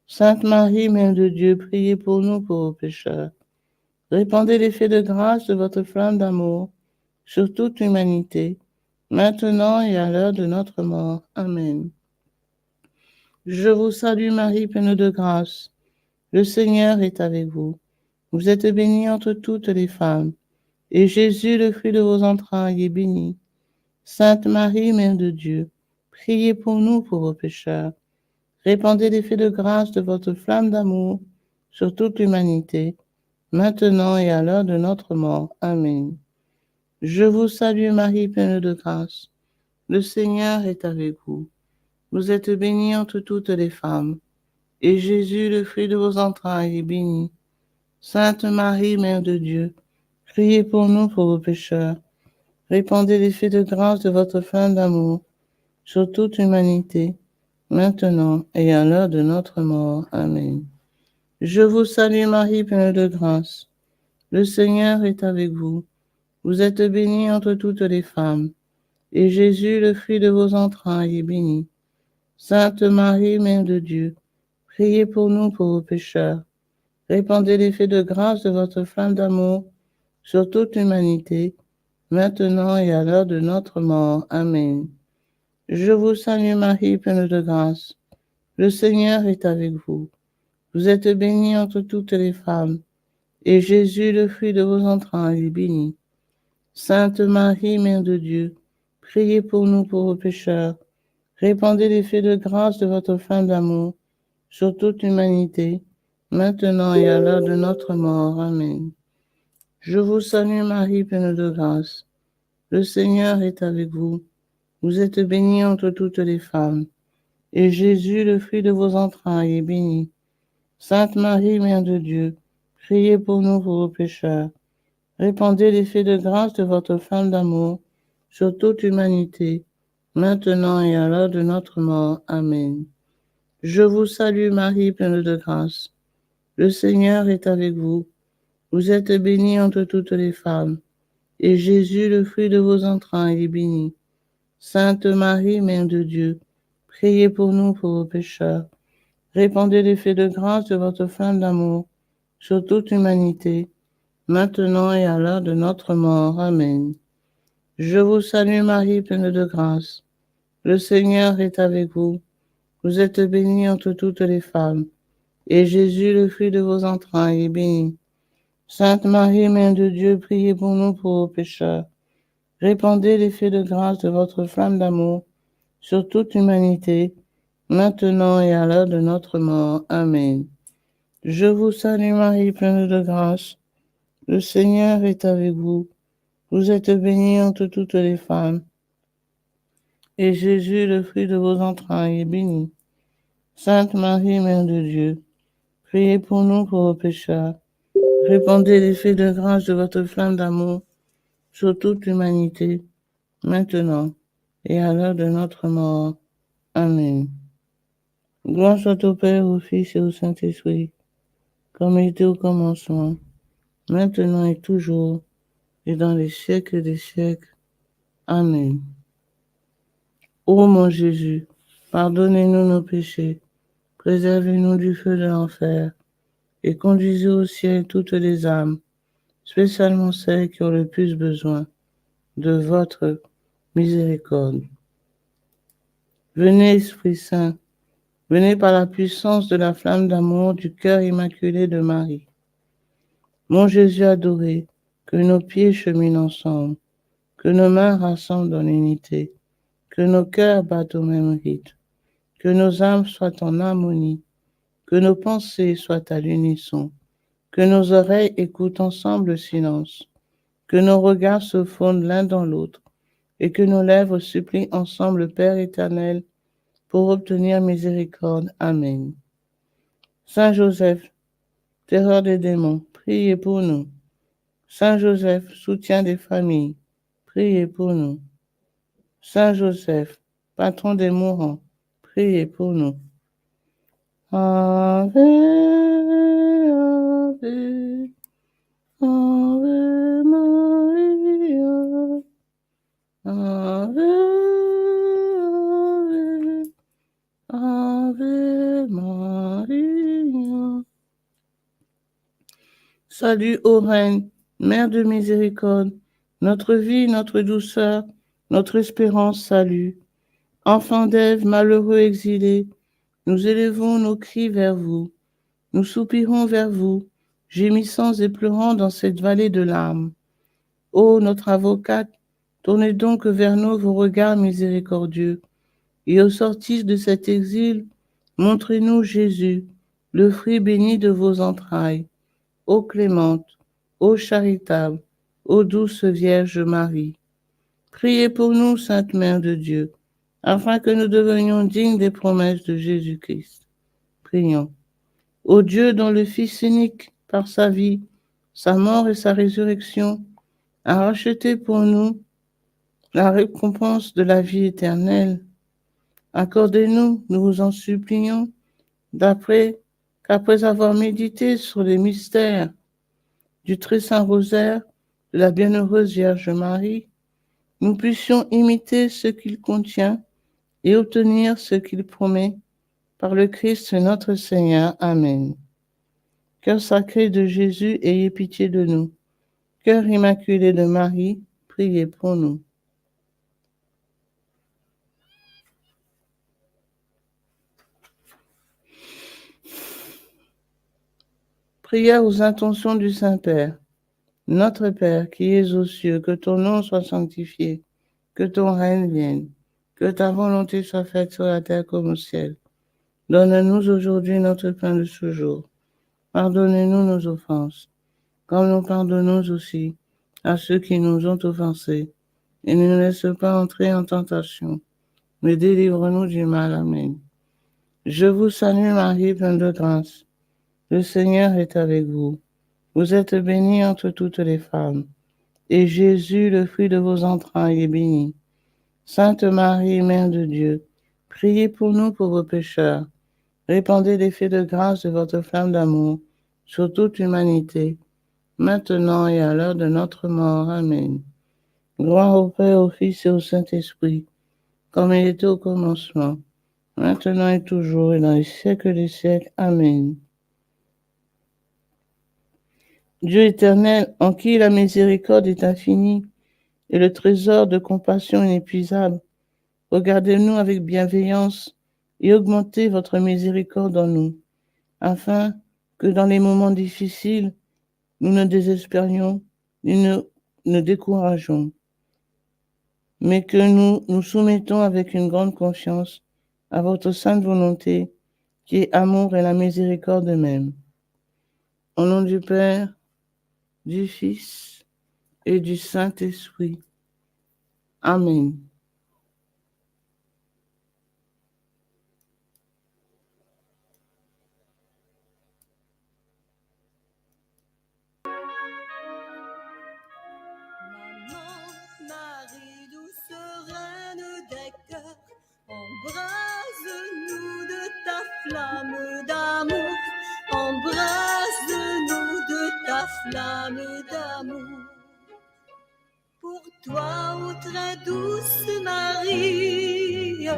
Sainte Marie, Mère de Dieu, priez pour nous pauvres pécheurs. Répandez l'effet de grâce de votre flamme d'amour sur toute l'humanité, maintenant et à l'heure de notre mort. Amen. Je vous salue Marie, pleine de grâce. Le Seigneur est avec vous. Vous êtes bénie entre toutes les femmes, et Jésus, le fruit de vos entrailles, est béni. Sainte Marie, Mère de Dieu, priez pour nous pauvres pécheurs. Répandez l'effet de grâce de votre flamme d'amour sur toute l'humanité, maintenant et à l'heure de notre mort. Amen. Je vous salue Marie, pleine de grâce. Le Seigneur est avec vous. Vous êtes bénie entre toutes les femmes, et Jésus, le fruit de vos entrailles, est béni. Sainte Marie, Mère de Dieu, priez pour nous pauvres pécheurs. Répandez l'effet de grâce de votre flamme d'amour sur toute l'humanité, maintenant et à l'heure de notre mort. Amen. Je vous salue Marie, pleine de grâce. Le Seigneur est avec vous. Vous êtes bénie entre toutes les femmes, et Jésus, le fruit de vos entrailles, est béni. Sainte Marie, Mère de Dieu, priez pour nous pauvres pécheurs. Répandez l'effet de grâce de votre flamme d'amour sur toute l'humanité, maintenant et à l'heure de notre mort. Amen. Je vous salue Marie, pleine de grâce. Le Seigneur est avec vous. Vous êtes bénie entre toutes les femmes, et Jésus, le fruit de vos entrailles, est béni. Sainte Marie, Mère de Dieu, priez pour nous pauvres pécheurs. Répandez l'effet de grâce de votre flamme d'amour sur toute l'humanité, maintenant et à l'heure de notre mort. Amen. Je vous salue Marie, pleine de grâce. Le Seigneur est avec vous. Vous êtes bénie entre toutes les femmes, et Jésus, le fruit de vos entrailles, est béni. Sainte Marie, Mère de Dieu, priez pour nous pauvres pécheurs. Répandez l'effet de grâce de votre flamme d'amour sur toute l'humanité, maintenant et à l'heure de notre mort. Amen. Je vous salue Marie, pleine de grâce. Le Seigneur est avec vous. Vous êtes bénie entre toutes les femmes, et Jésus, le fruit de vos entrailles, est béni. Sainte Marie, Mère de Dieu, priez pour nous pauvres pécheurs. Répandez l'effet de grâce de votre flamme d'amour sur toute l'humanité, maintenant et à l'heure de notre mort. Amen. Je vous salue Marie, pleine de grâce. Le Seigneur est avec vous. Vous êtes bénie entre toutes les femmes, et Jésus, le fruit de vos entrailles, est béni. Sainte Marie, Mère de Dieu, priez pour nous pauvres pécheurs. Répandez l'effet de grâce de votre flamme d'amour sur toute l'humanité, maintenant et à l'heure de notre mort. Amen. Je vous salue Marie, pleine de grâce. Le Seigneur est avec vous. Vous êtes bénie entre toutes les femmes, et Jésus, le fruit de vos entrailles, est béni. Sainte Marie, Mère de Dieu, priez pour nous pauvres pécheurs. Répandez l'effet de grâce de votre flamme d'amour sur toute l'humanité, maintenant et à l'heure de notre mort. Amen. Gloire soit au Père, au Fils et au Saint-Esprit, comme il était au commencement, maintenant et toujours, et dans les siècles des siècles. Amen. Ô mon Jésus, pardonnez-nous nos péchés, préservez-nous du feu de l'enfer, et conduisez au ciel toutes les âmes, spécialement celles qui ont le plus besoin de votre miséricorde. Venez, Esprit Saint, venez par la puissance de la flamme d'amour du cœur immaculé de Marie. Mon Jésus adoré, que nos pieds cheminent ensemble, que nos mains rassemblent dans l'unité, que nos cœurs battent au même rythme, que nos âmes soient en harmonie, que nos pensées soient à l'unisson, que nos oreilles écoutent ensemble le silence, que nos regards se fondent l'un dans l'autre, et que nos lèvres supplient ensemble le Père éternel pour obtenir miséricorde. Amen. Saint Joseph, terreur des démons, priez pour nous. Saint Joseph, soutien des familles, priez pour nous. Saint Joseph, patron des mourants, priez pour nous. Ave, Ave, Ave Maria, Ave, Ave, Ave Maria. Salut, ô Reine, Mère de miséricorde, notre vie, notre douceur, notre espérance, salut. Enfants d'Ève, malheureux exilés, nous élevons nos cris vers vous. Nous soupirons vers vous, gémissant et pleurant dans cette vallée de larmes. Ô notre avocate, tournez donc vers nous vos regards miséricordieux, et au sortir de cet exil, montrez-nous Jésus, le fruit béni de vos entrailles. Ô clémente, ô charitable, ô douce Vierge Marie. Priez pour nous, Sainte Mère de Dieu, afin que nous devenions dignes des promesses de Jésus-Christ. Prions. Ô Dieu dont le Fils unique, par sa vie, sa mort et sa résurrection, a racheté pour nous la récompense de la vie éternelle, accordez-nous, nous vous en supplions, qu'après avoir médité sur les mystères du très saint rosaire de la bienheureuse Vierge Marie, nous puissions imiter ce qu'il contient et obtenir ce qu'il promet par le Christ notre Seigneur. Amen. Cœur sacré de Jésus, ayez pitié de nous. Cœur immaculé de Marie, priez pour nous. Prière aux intentions du Saint-Père. Notre Père qui es aux cieux, que ton nom soit sanctifié, que ton règne vienne, que ta volonté soit faite sur la terre comme au ciel. Donne-nous aujourd'hui notre pain de ce jour. Pardonnez-nous nos offenses, comme nous pardonnons aussi à ceux qui nous ont offensés. Et ne nous laisse pas entrer en tentation, mais délivre-nous du mal. Amen. Je vous salue Marie, pleine de grâce. Le Seigneur est avec vous. Vous êtes bénie entre toutes les femmes, et Jésus, le fruit de vos entrailles, est béni. Sainte Marie, Mère de Dieu, priez pour nous pauvres pécheurs, Répandez l'effet de grâce de votre flamme d'amour sur toute l'humanité, maintenant et à l'heure de notre mort. Amen. Gloire au Père, au Fils et au Saint-Esprit, comme il était au commencement, maintenant et toujours, et dans les siècles des siècles. Amen. Dieu éternel, en qui la miséricorde est infinie et le trésor de compassion inépuisable, regardez-nous avec bienveillance et augmentez votre miséricorde en nous, afin que dans les moments difficiles, nous ne désespérions ni ne décourageons, mais que nous nous soumettons avec une grande confiance à votre sainte volonté, qui est amour et la miséricorde même. Au nom du Père, du Fils et du Saint-Esprit. Amen. Marie, douce reine des cœurs, embrase-nous de ta flamme d'amour, embrase-nous de ta flamme d'amour. Pour toi, ô très douce Marie,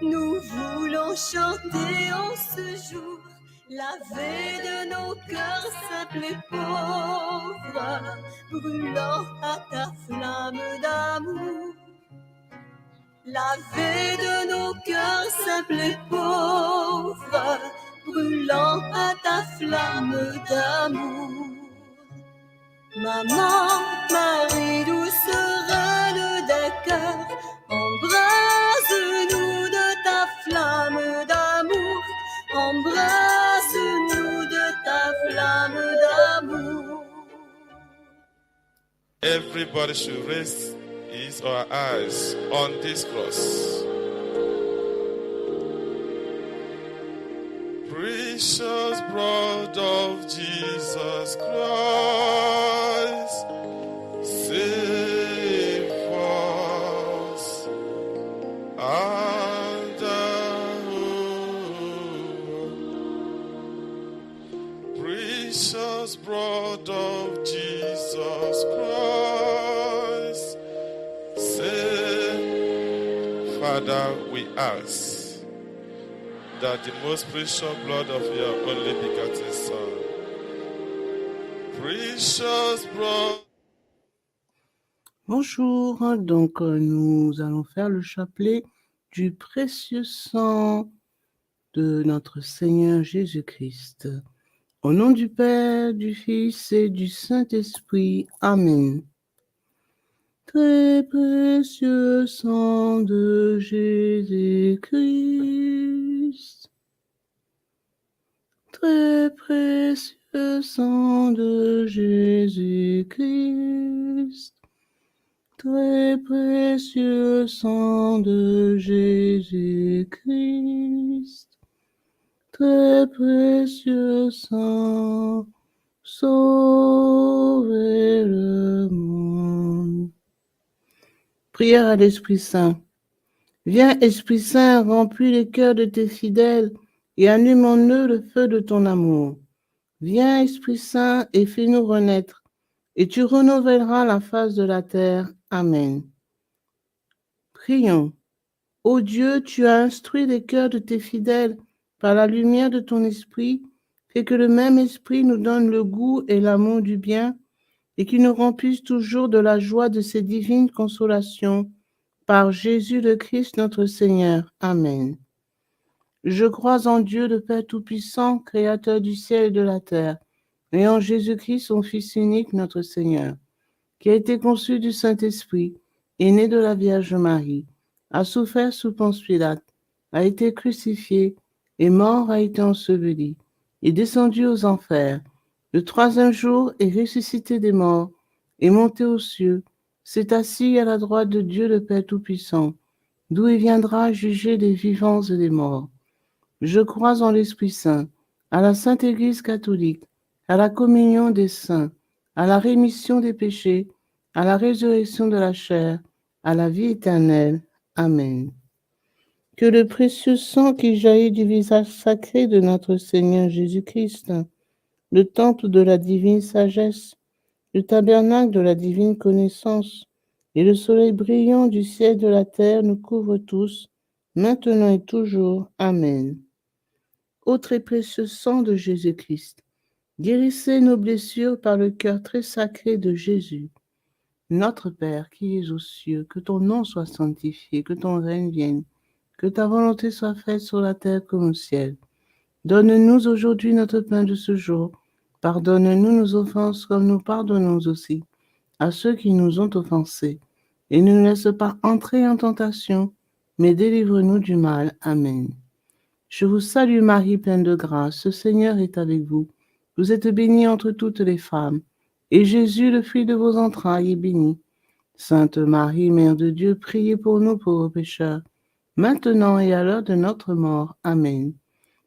nous voulons chanter en ce jour la veille de nos cœurs simples et pauvres, brûlant à ta flamme d'amour. La veille de nos cœurs simples et pauvres, brûlant à ta flamme d'amour. Maman, Marie, douce reine des cœurs, embrase-nous de ta flamme d'amour, embrase-nous de ta flamme d'amour. Everybody should raise his or her eyes on this cross. Precious blood of Jesus Christ, save us and precious blood of Jesus Christ, save. Father, we ask that the most precious blood of your only begotten Son, precious blood. Bonjour, donc nous allons faire le chapelet du précieux sang de notre Seigneur Jésus-Christ. Au nom du Père, du Fils et du Saint-Esprit. Amen. Très précieux sang de Jésus-Christ. Très précieux sang de Jésus-Christ. Très précieux sang de Jésus-Christ. Très précieux sang, sauvez le monde. Prière à l'Esprit Saint. Viens, Esprit Saint, remplis les cœurs de tes fidèles et allume en eux le feu de ton amour. Viens, Esprit Saint, et fais-nous renaître, et tu renouvelleras la face de la terre. Amen. Prions. Ô Dieu, tu as instruit les cœurs de tes fidèles par la lumière de ton esprit, fais que le même esprit nous donne le goût et l'amour du bien, et qu'il nous remplisse toujours de la joie de ces divines consolations. Par Jésus le Christ notre Seigneur. Amen. Je crois en Dieu, le Père Tout-Puissant, Créateur du ciel et de la terre, et en Jésus-Christ, son Fils unique, notre Seigneur, qui a été conçu du Saint-Esprit, est né de la Vierge Marie, a souffert sous Ponce Pilate, a été crucifié, est mort, a été enseveli, est descendu aux enfers, le troisième jour est ressuscité des morts, est monté aux cieux, s'est assis à la droite de Dieu le Père Tout-Puissant, d'où il viendra juger les vivants et les morts. Je crois en l'Esprit Saint, à la Sainte Église catholique, à la communion des saints, à la rémission des péchés, à la résurrection de la chair, à la vie éternelle. Amen. Que le précieux sang qui jaillit du visage sacré de notre Seigneur Jésus-Christ, le temple de la divine sagesse, le tabernacle de la divine connaissance et le soleil brillant du ciel et de la terre nous couvrent tous, maintenant et toujours. Amen. Ô très précieux sang de Jésus-Christ, guérissez nos blessures par le cœur très sacré de Jésus. Notre Père qui es aux cieux, que ton nom soit sanctifié, que ton règne vienne, que ta volonté soit faite sur la terre comme au ciel. Donne-nous aujourd'hui notre pain de ce jour. Pardonne-nous nos offenses comme nous pardonnons aussi à ceux qui nous ont offensés. Et ne nous laisse pas entrer en tentation, mais délivre-nous du mal. Amen. Je vous salue Marie, pleine de grâce, le Seigneur est avec vous. Vous êtes bénie entre toutes les femmes, et Jésus, le fruit de vos entrailles, est béni. Sainte Marie, Mère de Dieu, priez pour nous pauvres pécheurs, maintenant et à l'heure de notre mort. Amen.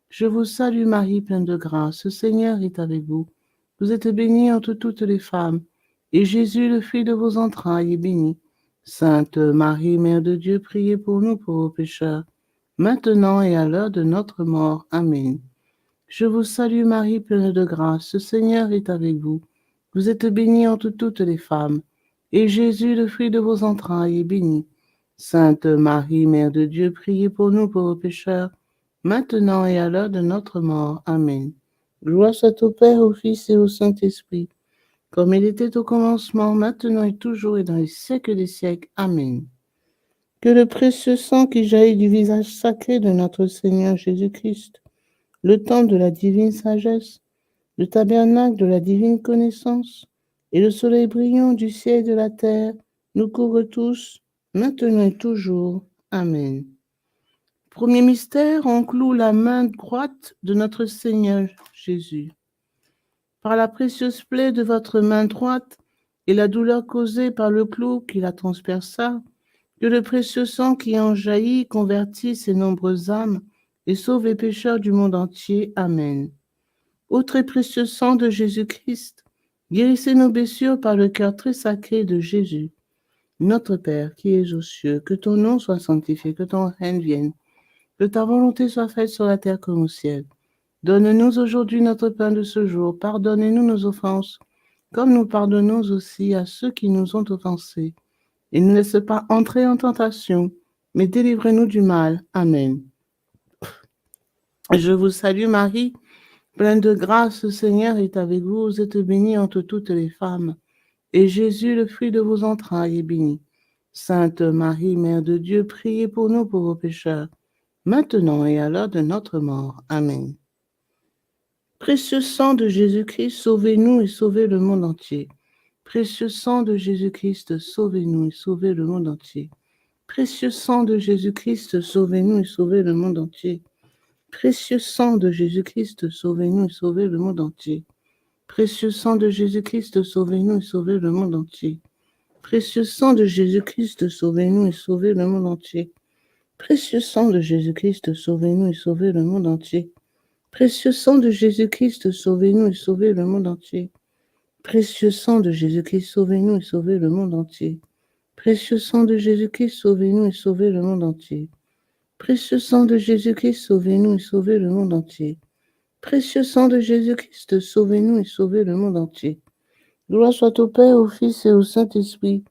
Je vous salue Marie, pleine de grâce, le Seigneur est avec vous. Vous êtes bénie entre toutes les femmes, et Jésus, le fruit de vos entrailles, est béni. Sainte Marie, Mère de Dieu, priez pour nous pauvres pécheurs, maintenant et à l'heure de notre mort. Amen. Je vous salue Marie, pleine de grâce, le Seigneur est avec vous. Vous êtes bénie entre toutes les femmes, et Jésus, le fruit de vos entrailles, est béni. Sainte Marie, Mère de Dieu, priez pour nous pauvres pécheurs, maintenant et à l'heure de notre mort. Amen. Gloire soit au Père, au Fils et au Saint-Esprit, comme il était au commencement, maintenant et toujours et dans les siècles des siècles. Amen. Que le précieux sang qui jaillit du visage sacré de notre Seigneur Jésus-Christ, le temple de la divine sagesse, le tabernacle de la divine connaissance et le soleil brillant du ciel et de la terre nous couvre tous, maintenant et toujours. Amen. Premier mystère, on cloue la main droite de notre Seigneur Jésus. Par la précieuse plaie de votre main droite et la douleur causée par le clou qui la transperça, que le précieux sang qui en jaillit convertisse ces nombreuses âmes et sauve les pécheurs du monde entier. Amen. Ô très précieux sang de Jésus-Christ, guérissez nos blessures par le cœur très sacré de Jésus. Notre Père qui es aux cieux, que ton nom soit sanctifié, que ton règne vienne, que ta volonté soit faite sur la terre comme au ciel. Donne-nous aujourd'hui notre pain de ce jour. Pardonnez-nous nos offenses, comme nous pardonnons aussi à ceux qui nous ont offensés. Et ne laisse pas entrer en tentation, mais délivrez-nous du mal. Amen. Je vous salue Marie, pleine de grâce, le Seigneur est avec vous. Vous êtes bénie entre toutes les femmes, et Jésus, le fruit de vos entrailles, est béni. Sainte Marie, Mère de Dieu, priez pour nous pauvres pécheurs, maintenant et à l'heure de notre mort. Amen. Précieux sang de Jésus-Christ, sauvez-nous et sauvez le monde entier. Précieux sang de Jésus-Christ, sauvez-nous et sauvez le monde entier. Précieux sang de Jésus-Christ, sauvez-nous et sauvez le monde entier. Précieux sang de Jésus-Christ, sauvez-nous et sauvez le monde entier. Précieux sang de Jésus-Christ, sauvez-nous et sauvez le monde entier. Précieux sang de Jésus-Christ, sauvez-nous et sauvez le monde entier. Précieux sang de Jésus-Christ, sauvez-nous et sauvez le monde entier. Précieux sang de Jésus-Christ, sauvez-nous et sauvez le monde entier. Précieux sang de Jésus-Christ, sauvez-nous et sauvez le monde entier. Précieux sang de Jésus-Christ, sauvez-nous et sauvez le monde entier. Précieux sang de Jésus-Christ, sauvez-nous et sauvez le monde entier. Précieux sang de Jésus-Christ, sauvez-nous et sauvez le monde entier. Gloire soit au Père, au Fils et au Saint-Esprit,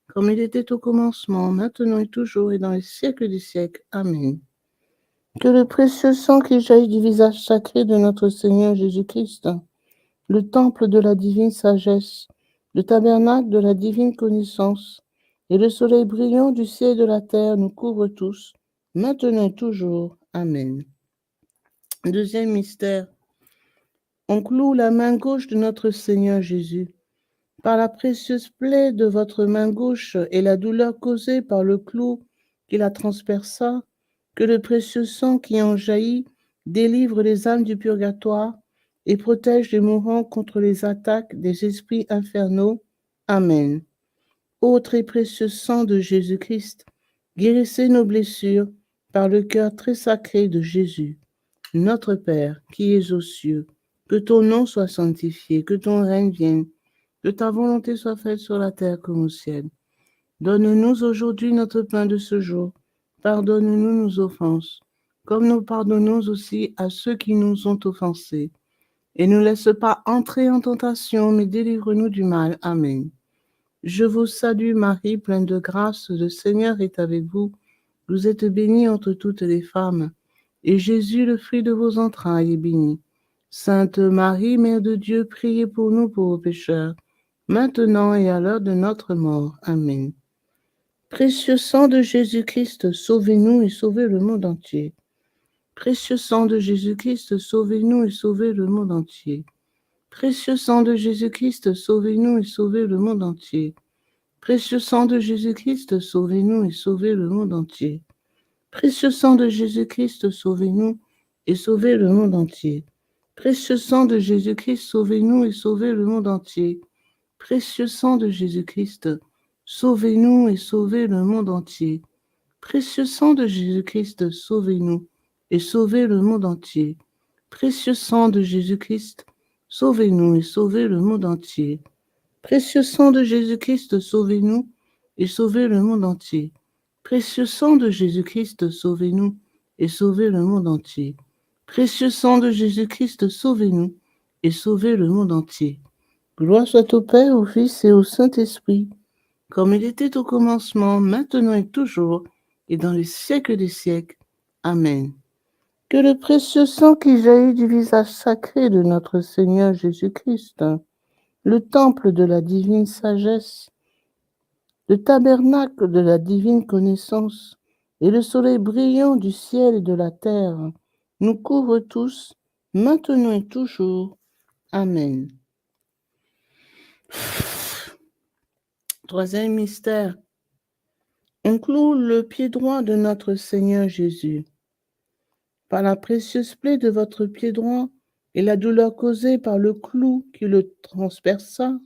comme il était au commencement, maintenant et toujours et dans les siècles des siècles. Amen. Que le précieux sang qui jaillit du visage sacré de notre Seigneur Jésus-Christ, le temple de la divine sagesse, le tabernacle de la divine connaissance et le soleil brillant du ciel et de la terre nous couvrent tous, maintenant et toujours. Amen. Deuxième mystère. On cloue la main gauche de notre Seigneur Jésus. Par la précieuse plaie de votre main gauche et la douleur causée par le clou qui la transperça, que le précieux sang qui en jaillit délivre les âmes du purgatoire et protège les mourants contre les attaques des esprits infernaux. Amen. Ô très précieux sang de Jésus-Christ, guérissez nos blessures par le cœur très sacré de Jésus. Notre Père, qui es aux cieux, que ton nom soit sanctifié, que ton règne vienne, que ta volonté soit faite sur la terre comme au ciel. Donne-nous aujourd'hui notre pain de ce jour. Pardonne-nous nos offenses, comme nous pardonnons aussi à ceux qui nous ont offensés. Et ne laisse pas entrer en tentation, mais délivre-nous du mal. Amen. Je vous salue Marie, pleine de grâce, le Seigneur est avec vous. Vous êtes bénie entre toutes les femmes, et Jésus, le fruit de vos entrailles, est béni. Sainte Marie, Mère de Dieu, priez pour nous pauvres pécheurs, maintenant et à l'heure de notre mort. Amen. Précieux sang de Jésus-Christ, sauvez-nous et sauvez le monde entier. Précieux sang de Jésus-Christ, sauvez-nous et sauvez le monde entier. Précieux sang de Jésus-Christ, sauvez-nous et sauvez le monde entier. Précieux sang de Jésus-Christ, sauvez-nous et sauvez le monde entier. Précieux sang de Jésus-Christ, sauvez-nous et sauvez le monde entier. Précieux sang de Jésus-Christ, sauvez-nous et sauvez le monde entier. Précieux sang de Jésus-Christ, sauvez-nous et sauvez le monde entier. Précieux sang de Jésus-Christ, sauvez-nous et sauvez le monde entier. Précieux sang de Jésus-Christ, sauvez-nous et sauvez le monde entier. Précieux sang de Jésus-Christ, sauvez-nous et sauvez le monde entier. Précieux sang de Jésus-Christ, sauvez-nous et sauvez le monde entier. Précieux sang de Jésus-Christ, sauvez-nous et sauvez le monde entier. Gloire soit au Père, au Fils et au Saint-Esprit, comme il était au commencement, maintenant et toujours, et dans les siècles des siècles. Amen. Que le précieux sang qui jaillit du visage sacré de notre Seigneur Jésus-Christ, le temple de la divine sagesse, le tabernacle de la divine connaissance et le soleil brillant du ciel et de la terre nous couvrent tous, maintenant et toujours. Amen. Troisième mystère. On cloue le pied droit de notre Seigneur Jésus. Par la précieuse plaie de votre pied droit et la douleur causée par le clou qui le transperça,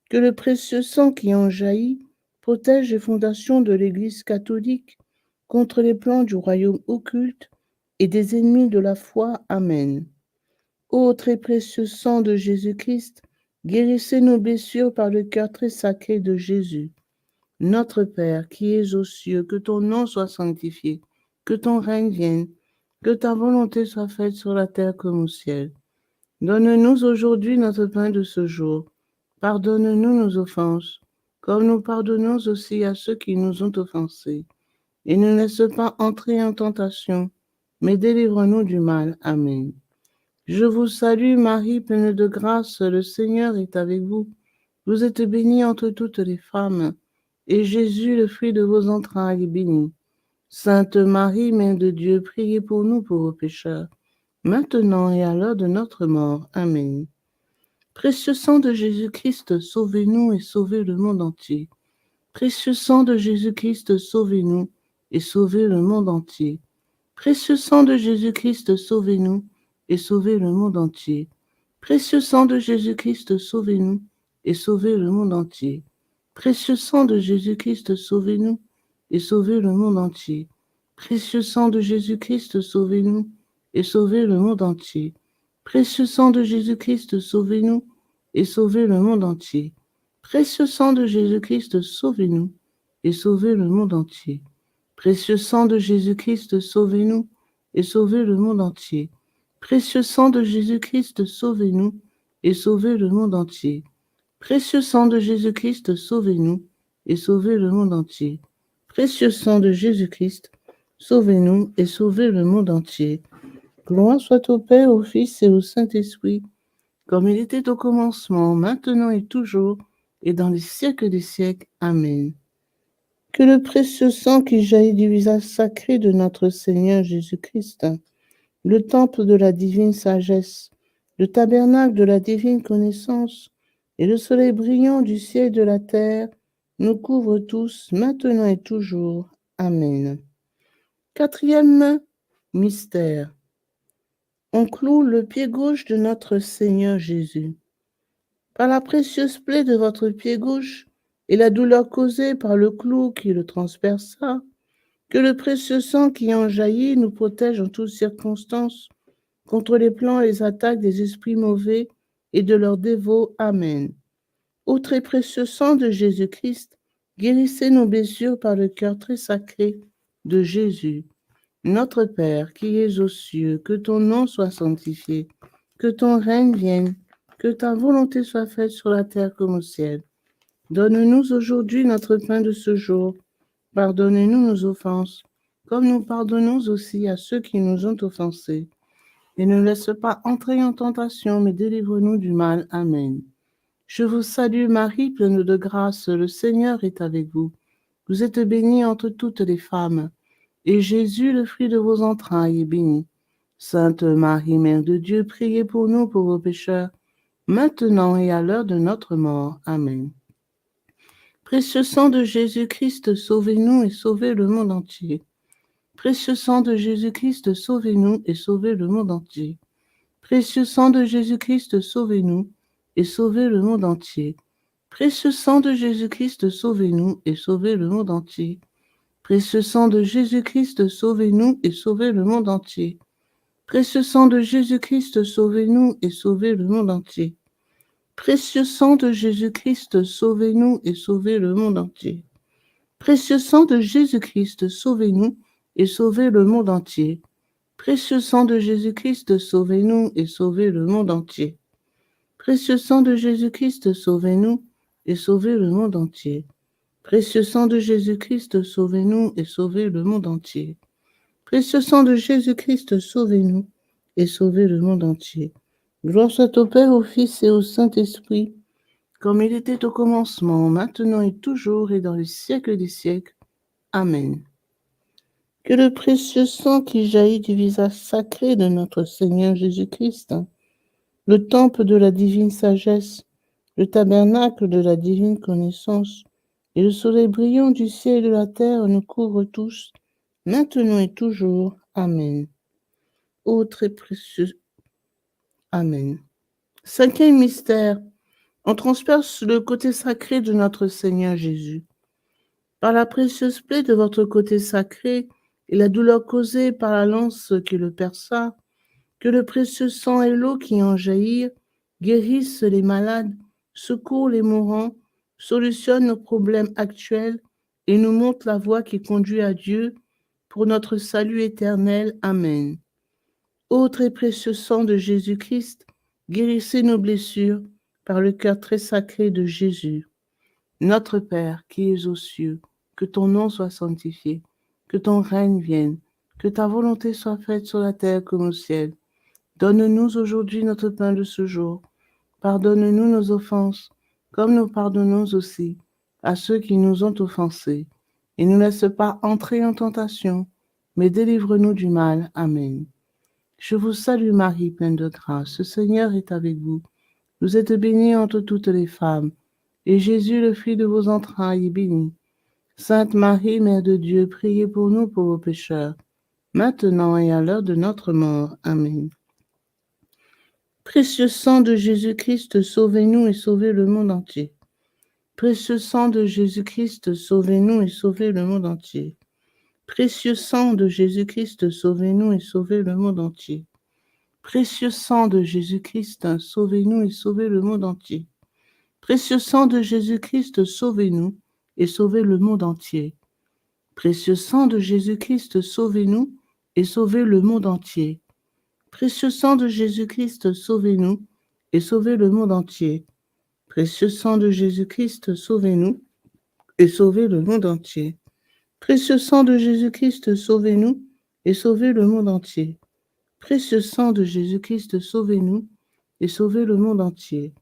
que le précieux sang qui en jaillit protège les fondations de l'Église catholique contre les plans du royaume occulte et des ennemis de la foi. Amen. Ô très précieux sang de Jésus-Christ, guérissez nos blessures par le cœur très sacré de Jésus. Notre Père qui es aux cieux, que ton nom soit sanctifié, que ton règne vienne, que ta volonté soit faite sur la terre comme au ciel. Donne-nous aujourd'hui notre pain de ce jour. Pardonne-nous nos offenses, comme nous pardonnons aussi à ceux qui nous ont offensés. Et ne laisse pas entrer en tentation, mais délivre-nous du mal. Amen. Je vous salue Marie, pleine de grâce, le Seigneur est avec vous. Vous êtes bénie entre toutes les femmes, et Jésus, le fruit de vos entrailles, est béni. Sainte Marie, Mère de Dieu, priez pour nous pauvres pécheurs, maintenant et à l'heure de notre mort. Amen. Précieux sang de Jésus-Christ, sauvez-nous et sauvez le monde entier. Précieux sang de Jésus-Christ, sauvez-nous et sauvez le monde entier. Précieux sang de Jésus-Christ, sauvez-nous et sauvez le monde entier. Précieux sang de Jésus-Christ, sauvez-nous et sauvez le monde entier. Précieux sang de Jésus-Christ, sauvez-nous et sauvez le monde entier. Précieux sang de Jésus-Christ, sauvez-nous et sauvez le monde entier. Précieux sang de Jésus-Christ, sauvez-nous et sauvez le monde entier. Précieux sang de Jésus-Christ, sauvez-nous et sauvez le monde entier. Précieux sang de Jésus-Christ, sauvez-nous et sauvez le monde entier. Précieux sang de Jésus-Christ, sauvez-nous et sauvez le monde entier. Précieux sang de Jésus-Christ, sauvez-nous et sauvez le monde entier. Précieux sang de Jésus-Christ, sauvez-nous et sauvez le monde entier. Gloire soit au Père, au Fils et au Saint-Esprit, comme il était au commencement, maintenant et toujours, et dans les siècles des siècles. Amen. Que le précieux sang qui jaillit du visage sacré de notre Seigneur Jésus-Christ, le temple de la divine sagesse, le tabernacle de la divine connaissance et le soleil brillant du ciel et de la terre nous couvrent tous, maintenant et toujours. Amen. Quatrième mystère. On cloue le pied gauche de notre Seigneur Jésus. Par la précieuse plaie de votre pied gauche et la douleur causée par le clou qui le transperça, que le précieux sang qui en jaillit nous protège en toutes circonstances contre les plans et les attaques des esprits mauvais et de leurs dévots. Amen. Ô très précieux sang de Jésus-Christ, guérissez nos blessures par le cœur très sacré de Jésus. Notre Père qui es aux cieux, que ton nom soit sanctifié, que ton règne vienne, que ta volonté soit faite sur la terre comme au ciel. Donne-nous aujourd'hui notre pain de ce jour. Pardonne-nous nos offenses, comme nous pardonnons aussi à ceux qui nous ont offensés. Et ne laisse pas entrer en tentation, mais délivre-nous du mal. Amen. Je vous salue Marie, pleine de grâce, le Seigneur est avec vous. Vous êtes bénie entre toutes les femmes, et Jésus, le fruit de vos entrailles, est béni. Sainte Marie, Mère de Dieu, priez pour nous pauvres pécheurs, maintenant et à l'heure de notre mort. Amen. Précieux sang de Jésus-Christ, sauvez-nous et sauvez le monde entier. Précieux sang de Jésus-Christ, sauvez-nous et sauvez le monde entier. Précieux sang de Jésus-Christ, sauvez-nous et sauvez le monde entier. Précieux sang de Jésus-Christ, sauvez-nous et sauvez le monde entier. Précieux sang de Jésus-Christ, sauvez-nous et sauvez le monde entier. Précieux sang de Jésus-Christ, sauvez-nous et sauvez le monde entier. Précieux sang de Jésus-Christ, sauvez-nous et sauvez le monde entier. Précieux sang de Jésus-Christ, sauvez-nous et sauvez le monde entier. Précieux sang de Jésus-Christ, sauvez-nous et sauvez le monde entier. Précieux sang de Jésus-Christ, sauvez-nous et sauvez le monde entier. Précieux sang de Jésus-Christ, sauvez-nous et sauvez le monde entier. Précieux sang de Jésus-Christ, sauvez-nous et sauvez le monde entier. Gloire soit au Père, au Fils et au Saint-Esprit, comme il était au commencement, maintenant et toujours et dans les siècles des siècles. Amen. Que le précieux sang qui jaillit du visage sacré de notre Seigneur Jésus-Christ, le temple de la divine sagesse, le tabernacle de la divine connaissance, et le soleil brillant du ciel et de la terre nous couvrent tous, maintenant et toujours. Amen. Ô très précieux. Amen. Cinquième mystère, on transperce le côté sacré de notre Seigneur Jésus. Par la précieuse plaie de votre côté sacré et la douleur causée par la lance qui le perça, que le précieux sang et l'eau qui en jaillirent guérissent les malades, secourent les mourants, solutionnent nos problèmes actuels et nous montrent la voie qui conduit à Dieu pour notre salut éternel. Amen. Ô très précieux sang de Jésus-Christ, guérissez nos blessures par le cœur très sacré de Jésus. Notre Père qui es aux cieux, que ton nom soit sanctifié, que ton règne vienne, que ta volonté soit faite sur la terre comme au ciel. Donne-nous aujourd'hui notre pain de ce jour. Pardonne-nous nos offenses, comme nous pardonnons aussi à ceux qui nous ont offensés. Et ne laisse pas entrer en tentation, mais délivre-nous du mal. Amen. Je vous salue Marie, pleine de grâce. Le Seigneur est avec vous. Vous êtes bénie entre toutes les femmes, et Jésus, le fruit de vos entrailles, est béni. Sainte Marie, Mère de Dieu, priez pour nous pauvres pécheurs, maintenant et à l'heure de notre mort. Amen. Précieux sang de Jésus-Christ, sauvez-nous et sauvez le monde entier. Précieux sang de Jésus-Christ, sauvez-nous et sauvez le monde entier. Précieux sang de Jésus-Christ, sauvez-nous et sauvez le monde entier. Précieux sang de Jésus-Christ, sauvez-nous et sauvez le monde entier. Précieux sang de Jésus-Christ, sauvez-nous et sauvez le monde entier. Précieux sang de Jésus-Christ, sauvez-nous et sauvez le monde entier. Précieux sang de Jésus-Christ, sauvez-nous et sauvez le monde entier. Précieux sang de Jésus-Christ, sauvez-nous et sauvez le monde entier. Précieux sang de Jésus-Christ, sauvez-nous et sauvez le monde entier. Précieux sang de Jésus-Christ, sauvez-nous et sauvez le monde entier.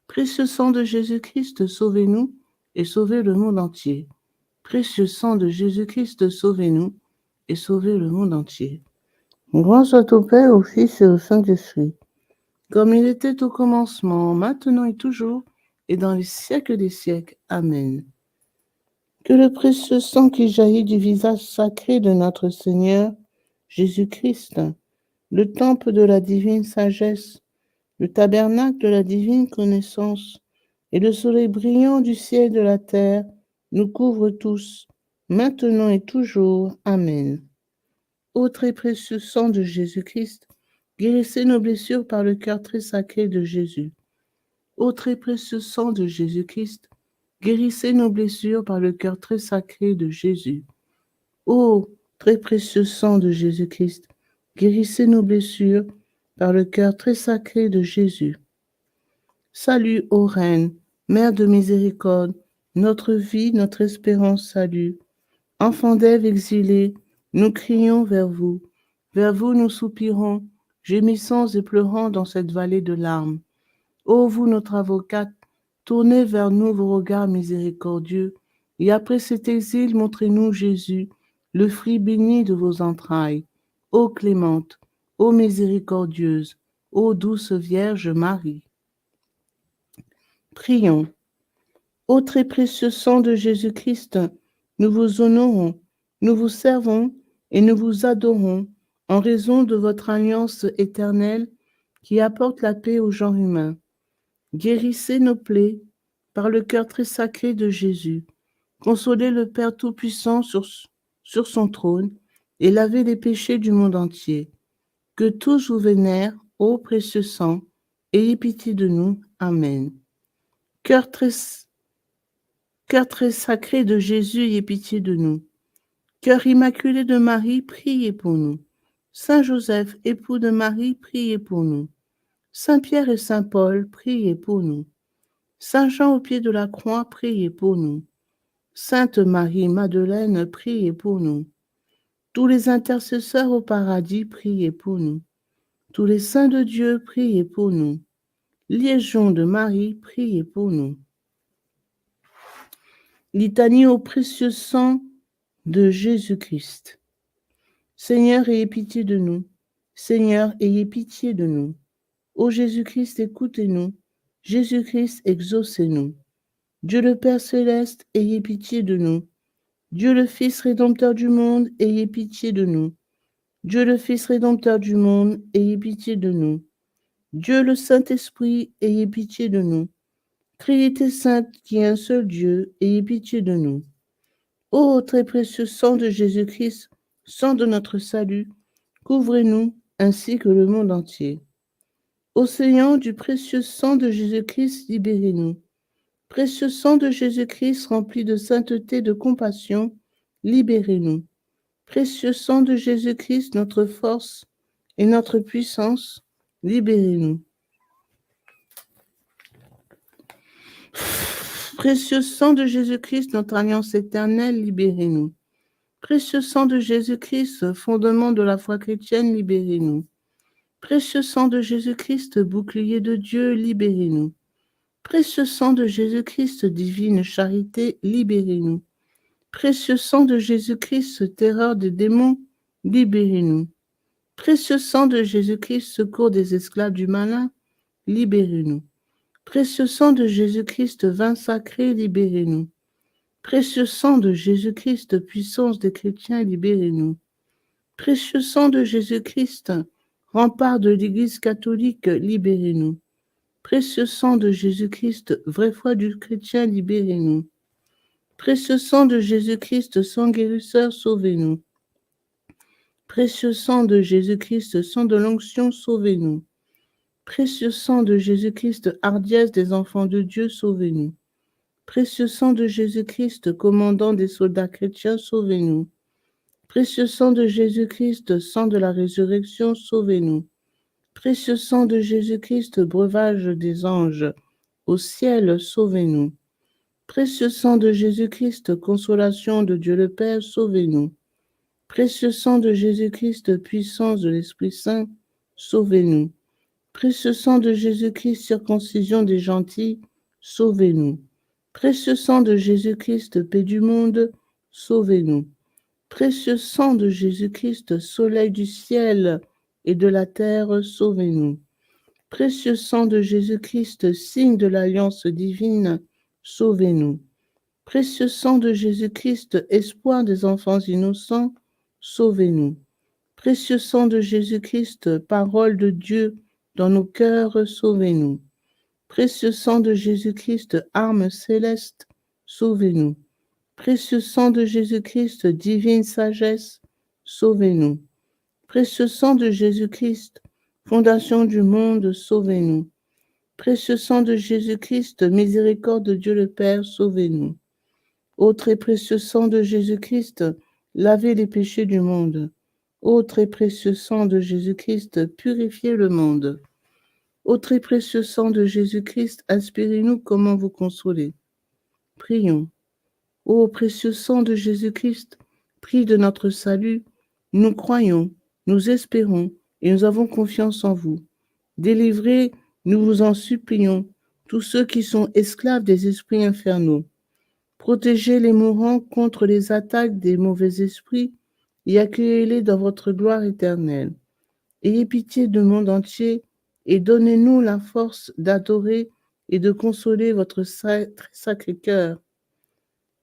Précieux sang de Jésus-Christ, sauvez-nous et sauvez le monde entier. Précieux sang de Jésus-Christ, sauvez-nous et sauvez le monde entier. Gloire soit au Père, au Fils et au Saint-Esprit, comme il était au commencement, maintenant et toujours, et dans les siècles des siècles. Amen. Que le précieux sang qui jaillit du visage sacré de notre Seigneur Jésus-Christ, le temple de la divine sagesse, le tabernacle de la divine connaissance, et le soleil brillant du ciel et de la terre, nous couvrent tous, maintenant et toujours. Amen. Ô très précieux sang de Jésus-Christ, guérissez nos blessures par le cœur très sacré de Jésus. Ô très précieux sang de Jésus-Christ, guérissez nos blessures par le cœur très sacré de Jésus. Ô très précieux sang de Jésus-Christ, guérissez nos blessures par le cœur très sacré de Jésus. Salut, ô Reine, Mère de miséricorde, notre vie, notre espérance, salut. Enfants d'Ève exilés, nous crions vers vous nous soupirons, gémissons et pleurons dans cette vallée de larmes. Ô vous, notre avocate, tournez vers nous vos regards miséricordieux, et après cet exil, montrez-nous Jésus, le fruit béni de vos entrailles. Ô clémente, ô miséricordieuse, ô douce Vierge Marie. Prions. Ô très précieux sang de Jésus-Christ, nous vous honorons, nous vous servons et nous vous adorons en raison de votre alliance éternelle qui apporte la paix au genre humain. Guérissez nos plaies par le cœur très sacré de Jésus. Consolez le Père Tout-Puissant sur son trône et lavez les péchés du monde entier. Que tous vous vénèrent, ô précieux sang, ayez pitié de nous. Amen. Cœur très sacré de Jésus, ayez pitié de nous. Cœur immaculé de Marie, priez pour nous. Saint Joseph, époux de Marie, priez pour nous. Saint Pierre et Saint Paul, priez pour nous. Saint Jean au pied de la croix, priez pour nous. Sainte Marie-Madeleine, priez pour nous. Tous les intercesseurs au paradis, priez pour nous. Tous les saints de Dieu, priez pour nous. Légion de Marie, priez pour nous. Litanie au précieux sang de Jésus-Christ. Seigneur, ayez pitié de nous. Seigneur, ayez pitié de nous. Ô Jésus-Christ, écoutez-nous. Jésus-Christ, exaucez-nous. Dieu le Père céleste, ayez pitié de nous. Dieu le Fils rédempteur du monde, ayez pitié de nous. Dieu le Fils rédempteur du monde, ayez pitié de nous. Dieu le Saint-Esprit, ayez pitié de nous. Trinité sainte qui est un seul Dieu, ayez pitié de nous. Ô très précieux sang de Jésus-Christ, sang de notre salut, couvrez-nous ainsi que le monde entier. Océan du précieux sang de Jésus-Christ, libérez-nous. Précieux sang de Jésus-Christ rempli de sainteté, de compassion, libérez-nous. Précieux sang de Jésus-Christ, notre force et notre puissance, libérez-nous. Précieux sang de Jésus-Christ, notre alliance éternelle, libérez-nous. Précieux sang de Jésus-Christ, fondement de la foi chrétienne, libérez-nous. Précieux sang de Jésus-Christ, bouclier de Dieu, libérez-nous. Précieux sang de Jésus-Christ, divine charité, libérez-nous. Précieux sang de Jésus-Christ, terreur des démons, libérez-nous. Précieux sang de Jésus-Christ, secours des esclaves du malin, libérez-nous. Précieux sang de Jésus-Christ, vin sacré, libérez-nous. Précieux sang de Jésus-Christ, puissance des chrétiens, libérez-nous. Précieux sang de Jésus-Christ, rempart de l'Église catholique, libérez-nous. Précieux sang de Jésus-Christ, vraie foi du chrétien, libérez-nous. Précieux sang de Jésus-Christ, sang guérisseur, sauvez-nous. Précieux sang de Jésus-Christ, sang de l'onction, sauvez-nous. Précieux sang de Jésus-Christ, hardiesse des enfants de Dieu, sauvez-nous. Précieux sang de Jésus-Christ, commandant des soldats chrétiens, sauvez-nous. Précieux sang de Jésus-Christ, sang de la résurrection, sauvez-nous. Précieux sang de Jésus-Christ, breuvage des anges, au ciel, sauvez-nous. Précieux sang de Jésus-Christ, consolation de Dieu le Père, sauvez-nous. Précieux sang de Jésus-Christ, puissance de l'Esprit Saint, sauvez-nous. Précieux sang de Jésus-Christ, circoncision des gentils, sauvez-nous. Précieux sang de Jésus-Christ, paix du monde, sauvez-nous. Précieux sang de Jésus-Christ, soleil du ciel et de la terre, sauvez-nous. Précieux sang de Jésus-Christ, signe de l'alliance divine, sauvez-nous. Précieux sang de Jésus-Christ, espoir des enfants innocents, sauvez-nous. Précieux sang de Jésus-Christ, parole de Dieu dans nos cœurs, sauvez-nous. Précieux sang de Jésus-Christ, arme céleste, sauvez-nous. Précieux sang de Jésus-Christ, divine sagesse, sauvez-nous. Précieux sang de Jésus-Christ, fondation du monde, sauvez-nous. Précieux sang de Jésus-Christ, miséricorde de Dieu le Père, sauvez-nous. Ô très précieux sang de Jésus-Christ, lavez les péchés du monde. Ô très précieux sang de Jésus-Christ, purifiez le monde. Ô très précieux sang de Jésus-Christ, inspirez-nous comment vous consoler. Prions. Ô précieux sang de Jésus-Christ, prix de notre salut, nous croyons, nous espérons et nous avons confiance en vous. Délivrez, nous vous en supplions, tous ceux qui sont esclaves des esprits infernaux. Protégez les mourants contre les attaques des mauvais esprits et accueillez-les dans votre gloire éternelle. Ayez pitié du monde entier et donnez-nous la force d'adorer et de consoler votre sacré cœur.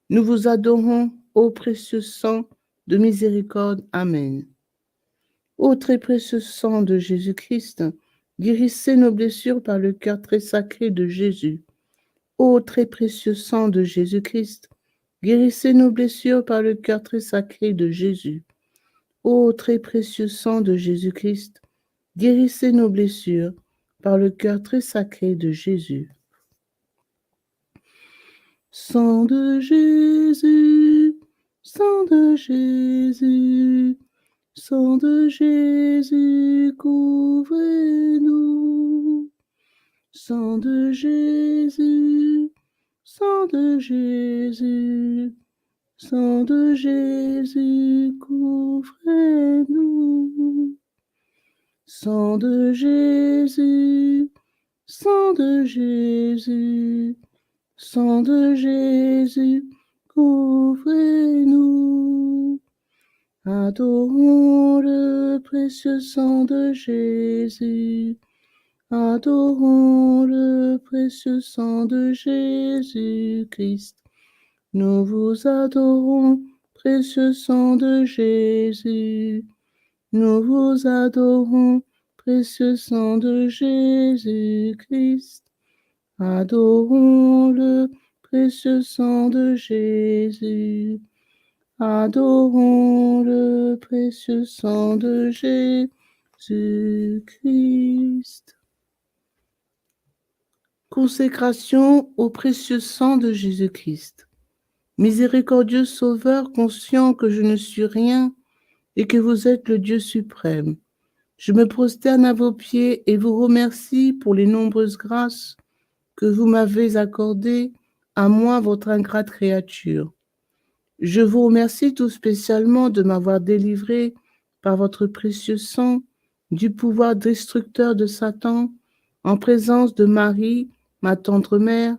Nous vous adorons, ô précieux sang de miséricorde. Amen. Ô très précieux sang de Jésus-Christ, guérissez nos blessures par le cœur très sacré de Jésus. Ô très précieux sang de Jésus-Christ, guérissez nos blessures par le cœur très sacré de Jésus. Ô très précieux sang de Jésus-Christ, guérissez nos blessures par le cœur très sacré de Jésus. Sang de Jésus, sang de Jésus, sang de Jésus, couvrez-nous. Sang de Jésus, sang de Jésus, sang de Jésus, couvrez-nous. Sang de Jésus, sang de Jésus, sang de Jésus, couvrez-nous. Adorons le précieux sang de Jésus. Adorons le précieux sang de Jésus-Christ. Nous vous adorons, précieux sang de Jésus. Nous vous adorons, précieux sang de Jésus-Christ. Adorons le précieux sang de Jésus. Adorons le précieux sang de Jésus-Christ. Consécration au précieux sang de Jésus-Christ. Miséricordieux Sauveur, conscient que je ne suis rien et que vous êtes le Dieu suprême, je me prosterne à vos pieds et vous remercie pour les nombreuses grâces que vous m'avez accordées, à moi, votre ingrate créature. Je vous remercie tout spécialement de m'avoir délivré par votre précieux sang du pouvoir destructeur de Satan, en présence de Marie, ma tendre mère,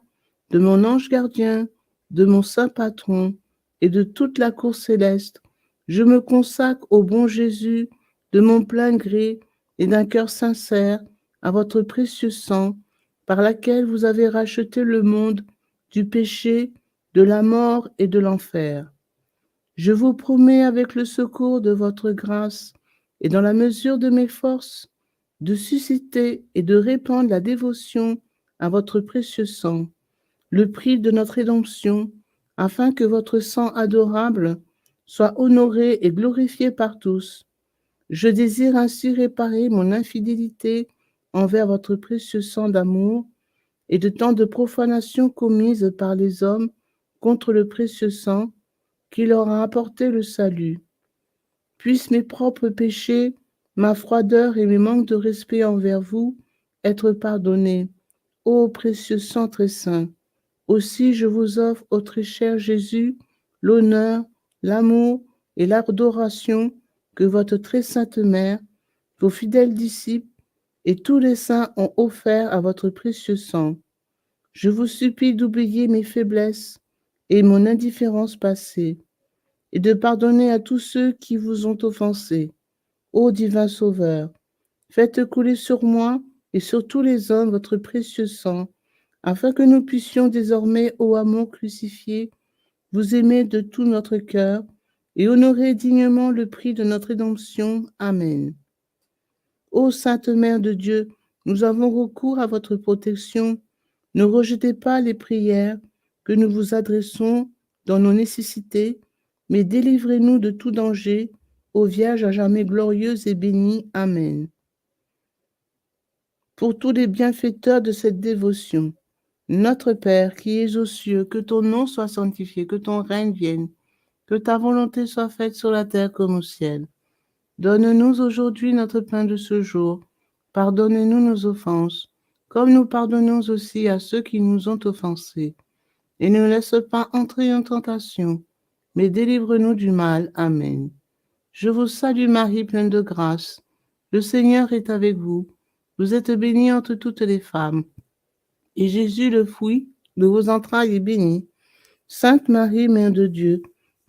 de mon ange gardien, de mon saint patron et de toute la cour céleste. Je me consacre au bon Jésus de mon plein gré et d'un cœur sincère à votre précieux sang, par laquelle vous avez racheté le monde du péché, de la mort et de l'enfer. Je vous promets, avec le secours de votre grâce et dans la mesure de mes forces, de susciter et de répandre la dévotion à votre précieux sang, le prix de notre rédemption, afin que votre sang adorable soit honoré et glorifié par tous. Je désire ainsi réparer mon infidélité envers votre précieux sang d'amour et de tant de profanations commises par les hommes contre le précieux sang qui leur a apporté le salut. Puissent mes propres péchés, ma froideur et mes manques de respect envers vous être pardonnés, ô précieux sang très saint. Aussi je vous offre, ô très cher Jésus, l'honneur, l'amour et l'adoration que votre très sainte mère, vos fidèles disciples et tous les saints ont offert à votre précieux sang. Je vous supplie d'oublier mes faiblesses et mon indifférence passée, et de pardonner à tous ceux qui vous ont offensé. Ô divin Sauveur, faites couler sur moi et sur tous les hommes votre précieux sang, afin que nous puissions désormais, ô amour crucifié, vous aimer de tout notre cœur et honorer dignement le prix de notre rédemption. Amen. Ô Sainte Mère de Dieu, nous avons recours à votre protection. Ne rejetez pas les prières que nous vous adressons dans nos nécessités, mais délivrez-nous de tout danger, ô Vierge à jamais glorieuse et bénie. Amen. Pour tous les bienfaiteurs de cette dévotion, notre Père qui es aux cieux, que ton nom soit sanctifié, que ton règne vienne, Que ta volonté soit faite sur la terre comme au ciel. Donne-nous aujourd'hui notre pain de ce jour. Pardonne-nous nos offenses, comme nous pardonnons aussi à ceux qui nous ont offensés. Et ne laisse pas entrer en tentation, mais délivre-nous du mal. Amen. Je vous salue Marie, pleine de grâce. Le Seigneur est avec vous. Vous êtes bénie entre toutes les femmes. Et Jésus, le fruit de vos entrailles, est béni. Sainte Marie, Mère de Dieu,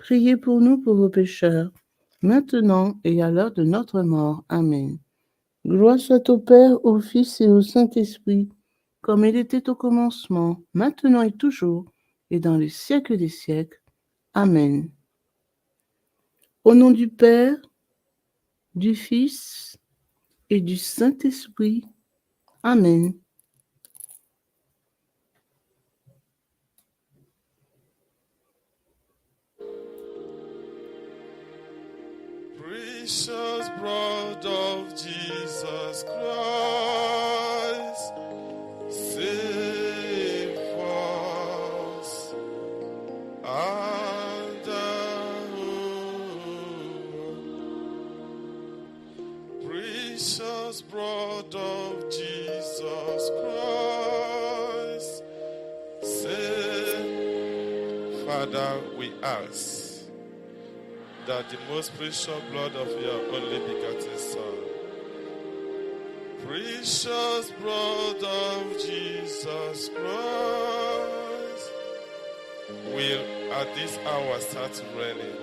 priez pour nous pauvres pécheurs, maintenant et à l'heure de notre mort. Amen. Gloire soit au Père, au Fils et au Saint-Esprit, comme il était au commencement, maintenant et toujours, et dans les siècles des siècles. Amen. Au nom du Père, du Fils et du Saint-Esprit. Amen. Precious blood of Jesus Christ, save us and precious blood of Jesus Christ, save. Father, we ask that the most precious blood of your only begotten Son, precious blood of Jesus Christ, will at this hour start raining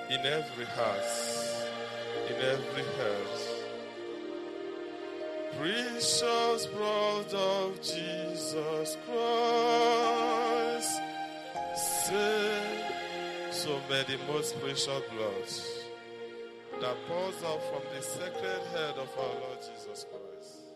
in every house, in every house. Precious blood of Jesus Christ, save. So may the most precious blood that pours out from the sacred head of our Lord Jesus Christ